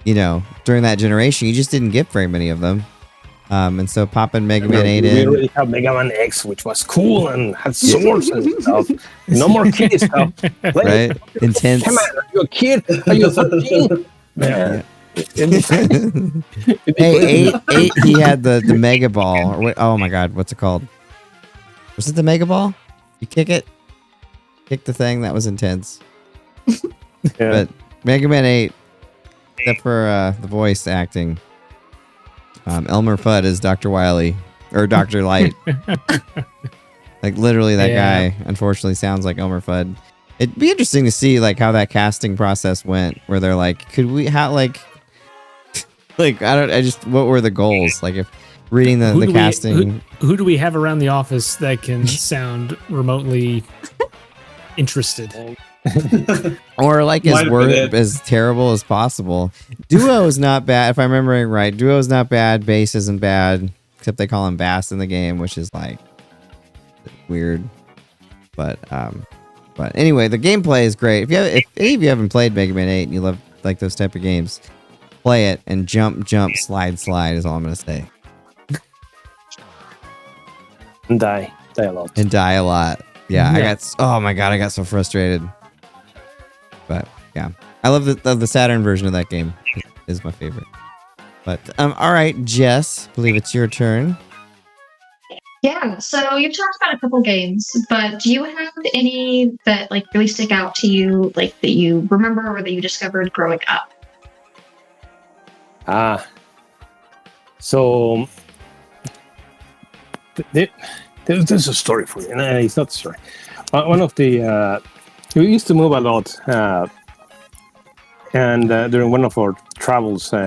during that generation. You just didn't get very many of them. And so popping Mega Man 8 we in. already have Mega Man X, which was cool and had swords and stuff. No more kiddie stuff. Right? Intense. Come on, are you a kid? Are you 13? Yeah. Hey, 8, he had the Mega Ball. Or oh my God, what's it called? Was it the Mega Ball? You kick it? Kick the thing? That was intense. Yeah. But Mega Man 8, except for the voice acting, Elmer Fudd is Dr. Wily, or Dr. Light. Like, literally, that guy, unfortunately, sounds like Elmer Fudd. It'd be interesting to see, like, how that casting process went, where they're like, could we, how, like, what were the goals? Like, if reading the casting. Who do we have around the office that can sound remotely interested? Or like as terrible as possible. Duo is not bad, if I'm remembering right. Duo is not bad. Bass isn't bad, except they call him Bass in the game, which is like weird. But anyway, the gameplay is great. If any of you haven't played Mega Man 8 and you love like those type of games, play it and jump, slide is all I'm gonna say. And die a lot. And die a lot. Yeah, I got so frustrated. But yeah, I love the Saturn version of that game. Is my favorite. But all right, Jess, I believe it's your turn. Yeah, so you've talked about a couple games, but do you have any that like really stick out to you, like that you remember or that you discovered growing up? So there's a story for you. No, it's not a story. One of the we used to move a lot, and during one of our travels, we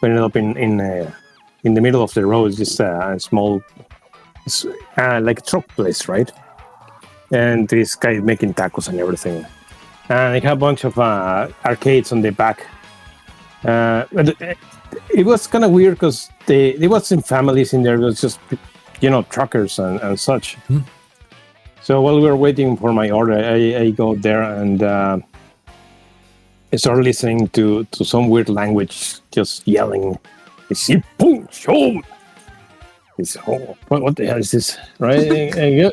ended up in the middle of the road, just a small, like a truck place, right? And this guy making tacos and everything, and they had a bunch of arcades on the back. But it was kind of weird because there wasn't families in there. It was just truckers and such. Mm-hmm. So while we were waiting for my order, I go there and I started listening to some weird language, just yelling. It's what the hell is this? Right?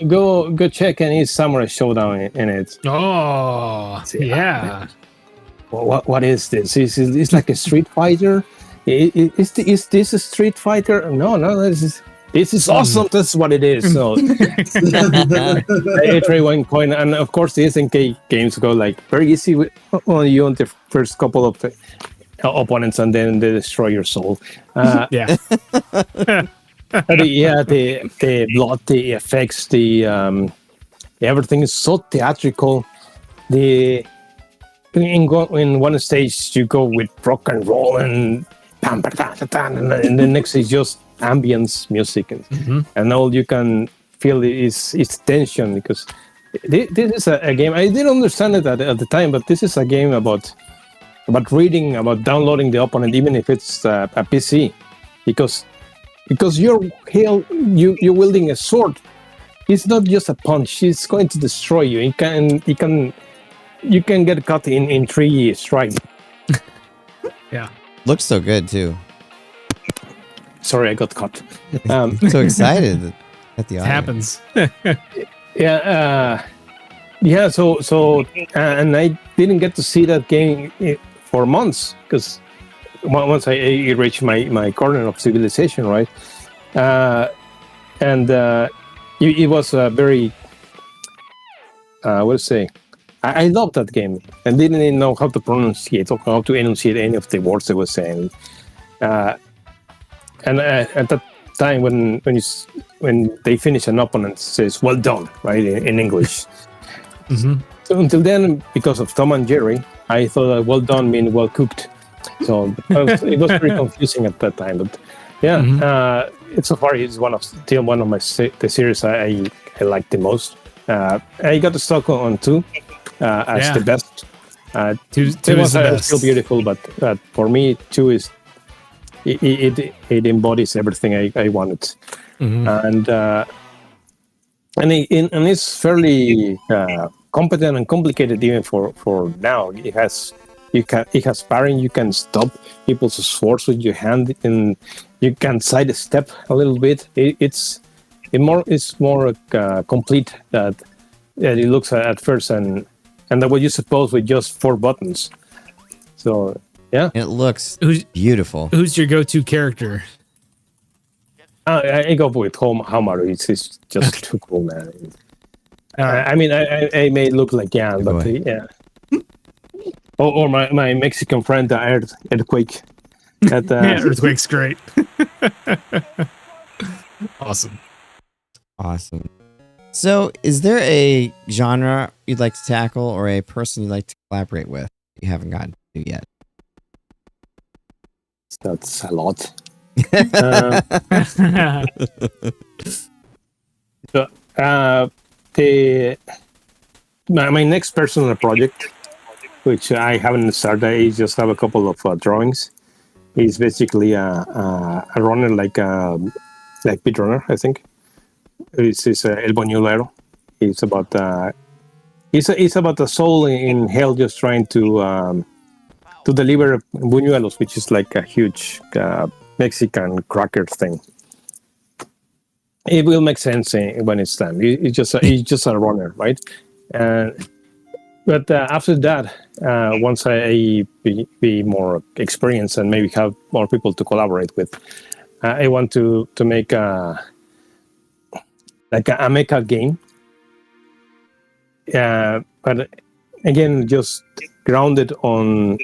Go check any Samurai Shodown in it. Oh, yeah. What is this? Is like a Street Fighter? Is this a Street Fighter? No, this is awesome. That's what it is. So I try one coin, and of course the SNK games go like very easy on you on the first couple of opponents, and then they destroy your soul. Yeah. The blood, the effects, everything is so theatrical. In one stage you go with rock and roll and and the next is just ambience music, and all you can feel is tension, because this is a game. I didn't understand it at the time, but this is a game about reading, about downloading the opponent, even if it's a PC, because you're wielding a sword. It's not just a punch; it's going to destroy you. You can get cut in 3 strikes. Yeah. Looks so good too. Sorry, I got caught. So excited at the audio. It happens. Yeah. So, and I didn't get to see that game for months, because once I reached my corner of civilization, right? And it was a very, what to say? I loved that game and didn't even know how to pronunciate or how to enunciate any of the words they were saying. And at that time, when they finish an opponent, it says "well done," right, in English. Mm-hmm. So until then, because of Tom and Jerry, I thought that "well done" meant "well cooked." So it was very confusing at that time. But yeah, so far it's still one of the series I like the most. I got stuck on 2 as the best. Two It is was the still best. beautiful, but for me, 2 is it embodies everything I wanted, and it's fairly competent and complicated even for now. It has parrying. You can stop people's swords with your hand, and you can sidestep a little bit. It's more complete that it looks at first, and that what you suppose with just 4 buttons. So yeah, And it looks Who's beautiful. who's your go-to character? I go with Hamaru. It's just too cool, man. All right. I mean, I may look like Jan, but boy. yeah. Or my Mexican friend, the Earthquake. That, Yeah, Earthquake's great. Awesome. Awesome. So, is there a genre you'd like to tackle or a person you'd like to collaborate with that you haven't gotten to yet? That's a lot. My next personal project, which I haven't started, I just have a couple of drawings. It's basically a runner like Pit Runner, I think. It's El Boñolero. It's about it's about a soul in hell just trying to deliver buñuelos, which is like a huge Mexican cracker thing. It will make sense when it's done. It's just a runner, right? But after that, once I be more experienced and maybe have more people to collaborate with, I want to make a mecha game. But again, just grounded on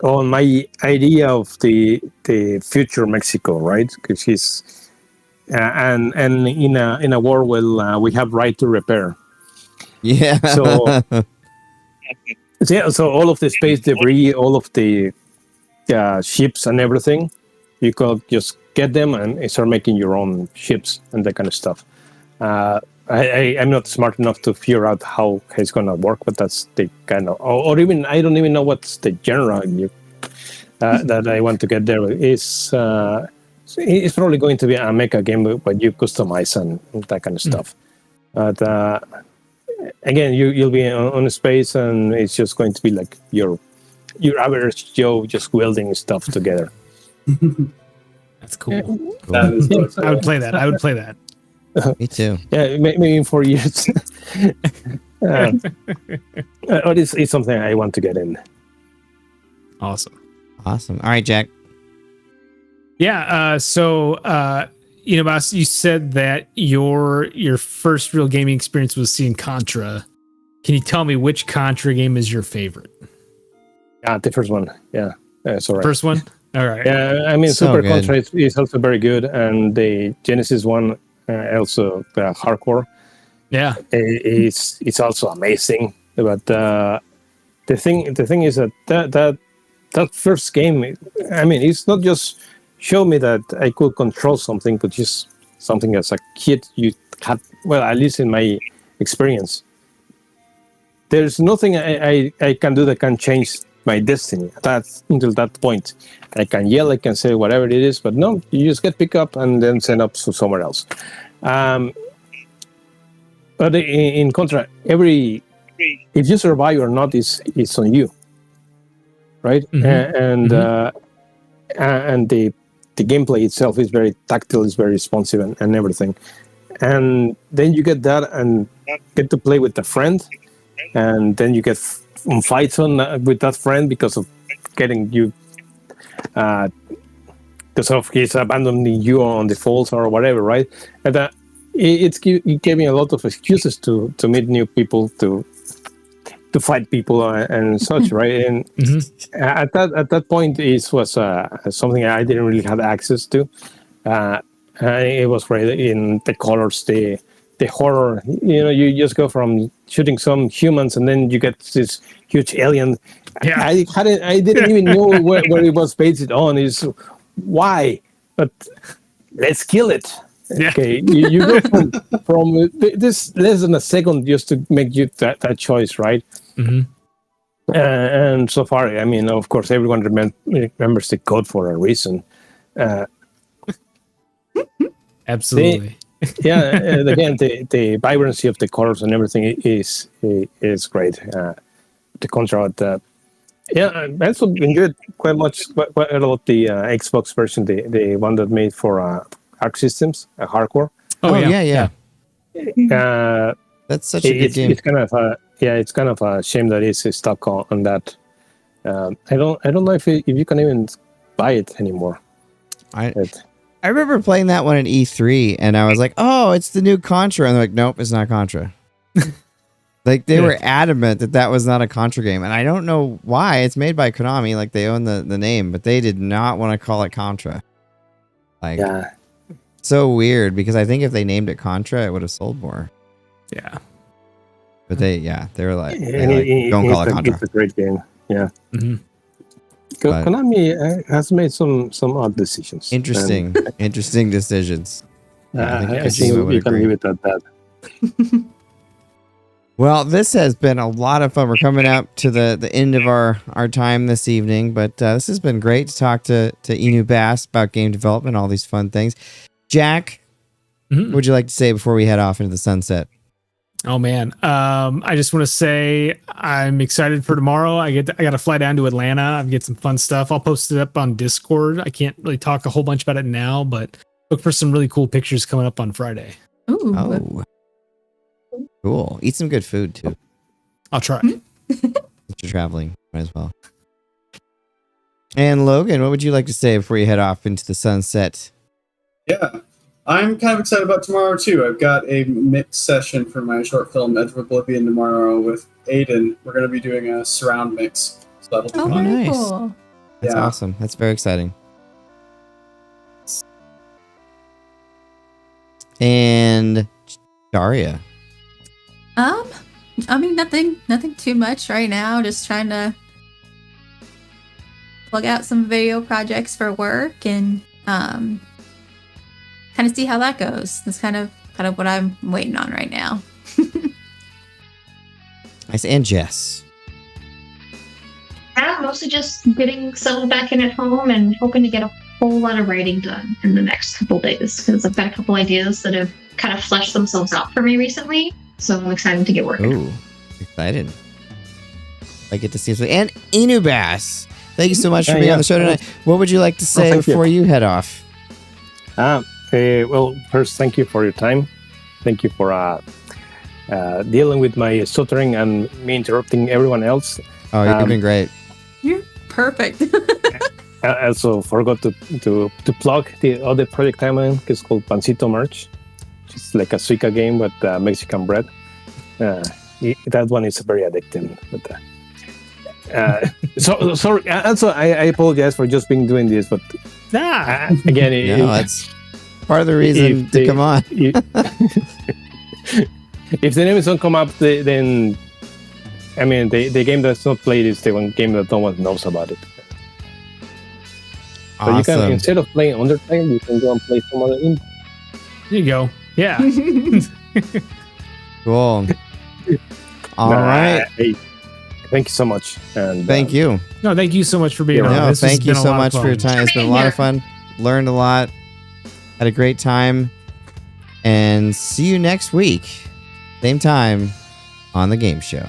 my idea of the future Mexico, right? Because he's and in a world where we have right to repair. Yeah. So so all of the space debris, all of the ships and everything, you could just get them and start making your own ships and that kind of stuff. I'm not smart enough to figure out how it's gonna work, but that's the kind of, or even I don't even know what's the genre that I want to get there. It's probably going to be a mecha game where you customize and that kind of stuff. But again, you'll be on a space, and it's just going to be like your average Joe just welding stuff together. That's cool. That is so cool. I would play that. I would play that. Me too. Yeah, maybe in 4 years. But it's something I want to get in. Awesome. Awesome. All right, Jack. Yeah. So, Inubass, you said that your first real gaming experience was seeing Contra. Can you tell me which Contra game is your favorite? The first one. Yeah. Sorry. First one? All right. Yeah, I mean, So Super good. Contra is also very good, and the Genesis one also hardcore. Yeah. It's also amazing. But the thing is that first game, I mean, it's not just show me that I could control something, but just something as a kid you had. Well, at least in my experience, there's nothing I can do that can change my destiny. That's until that point. I can yell, I can say whatever it is, but no, you just get picked up and then sent up to somewhere else. But in Contra, if you survive or not is on you, right? And the gameplay itself is very tactile, is very responsive, and everything. And then you get that and get to play with a friend, and then you get fights with that friend because of getting you, because of his abandoning you on the falls or whatever, right? And it gave me a lot of excuses to meet new people, to fight people and such, right? And at that point, it was something I didn't really have access to. It was right in the colors, the horror. You know, you just go from shooting some humans, and then you get this huge alien. Yeah. I didn't even know where it was based on. Is why, but let's kill it. Yeah. Okay, you go from this less than a second just to make you that choice, right? And so far, I mean, of course, everyone remembers the code for a reason. Absolutely. Again, the vibrancy of the colors and everything is great. The contrast, also been good. Quite a lot the Xbox version, the one that made for Arc Systems, hardcore. Oh yeah. That's such a good game. It's kind of it's kind of a shame that it's stuck on that. I don't know if you can even buy it anymore. I remember playing that one at E3, and I was like, "Oh, it's the new Contra," and they're like, "Nope, it's not Contra." Like they were adamant that was not a Contra game, and I don't know why. It's made by Konami, like they own the name, but they did not want to call it Contra. Like, so weird, because I think if they named it Contra, it would have sold more. Yeah. But they were like, don't call it Contra. It's a great game. Yeah. Mm-hmm. Konami has made some odd decisions. Interesting decisions. I think we can leave it at that. Well, this has been a lot of fun. We're coming up to the end of our time this evening, but this has been great to talk to Inubass about game development, all these fun things. Jack, what would you like to say before we head off into the sunset? Oh man, I just want to say I'm excited for tomorrow. I got to fly down to Atlanta. I get some fun stuff. I'll post it up on Discord. I can't really talk a whole bunch about it now, but look for some really cool pictures coming up on Friday. Ooh. Oh, cool. Eat some good food too. I'll try. Since you're traveling, might as well. And Logan, what would you like to say before you head off into the sunset? Yeah, I'm kind of excited about tomorrow too. I've got a mix session for my short film Edge of Oblivion tomorrow with Aiden. We're going to be doing a surround mix, so that'll be Oh, fun. very nice. cool. That's awesome. That's very exciting. And Darria. I mean, nothing too much right now. Just trying to plug out some video projects for work and kind of see how that goes. That's kind of what I'm waiting on right now. Nice. And Jess. Yeah, mostly just getting settled back in at home and hoping to get a whole lot of writing done in the next couple days, because I've got a couple ideas that have kind of fleshed themselves out for me recently. So I'm excited to get working. Ooh, excited. I get to see you. And Inubass. Thank you so much for being on the show tonight. What would you like to say before you head off? Well, first, thank you for your time. Thank you for dealing with my stuttering and me interrupting everyone else. Oh, you've been great. You're perfect. I also forgot to plug the other project I'm in. It's called Pancito Merch. It's like a suica game with Mexican bread. That one is very addictive. But, so sorry. Also, I apologize for just doing this, but again, that's part of the reason to come on. If the names don't come up, then I mean, the game that's not played is the one game that no one knows about it. So you can, instead of playing Undertale, you can go and play some other indie. There you go. Yeah. Cool. All right. Hey, thank you so much. And thank you. No, thank you so much for being on. No, This has thank you been a so lot of much for fun. your time. It's been a lot of fun. Learned a lot. Had a great time. And see you next week. Same time on the game show.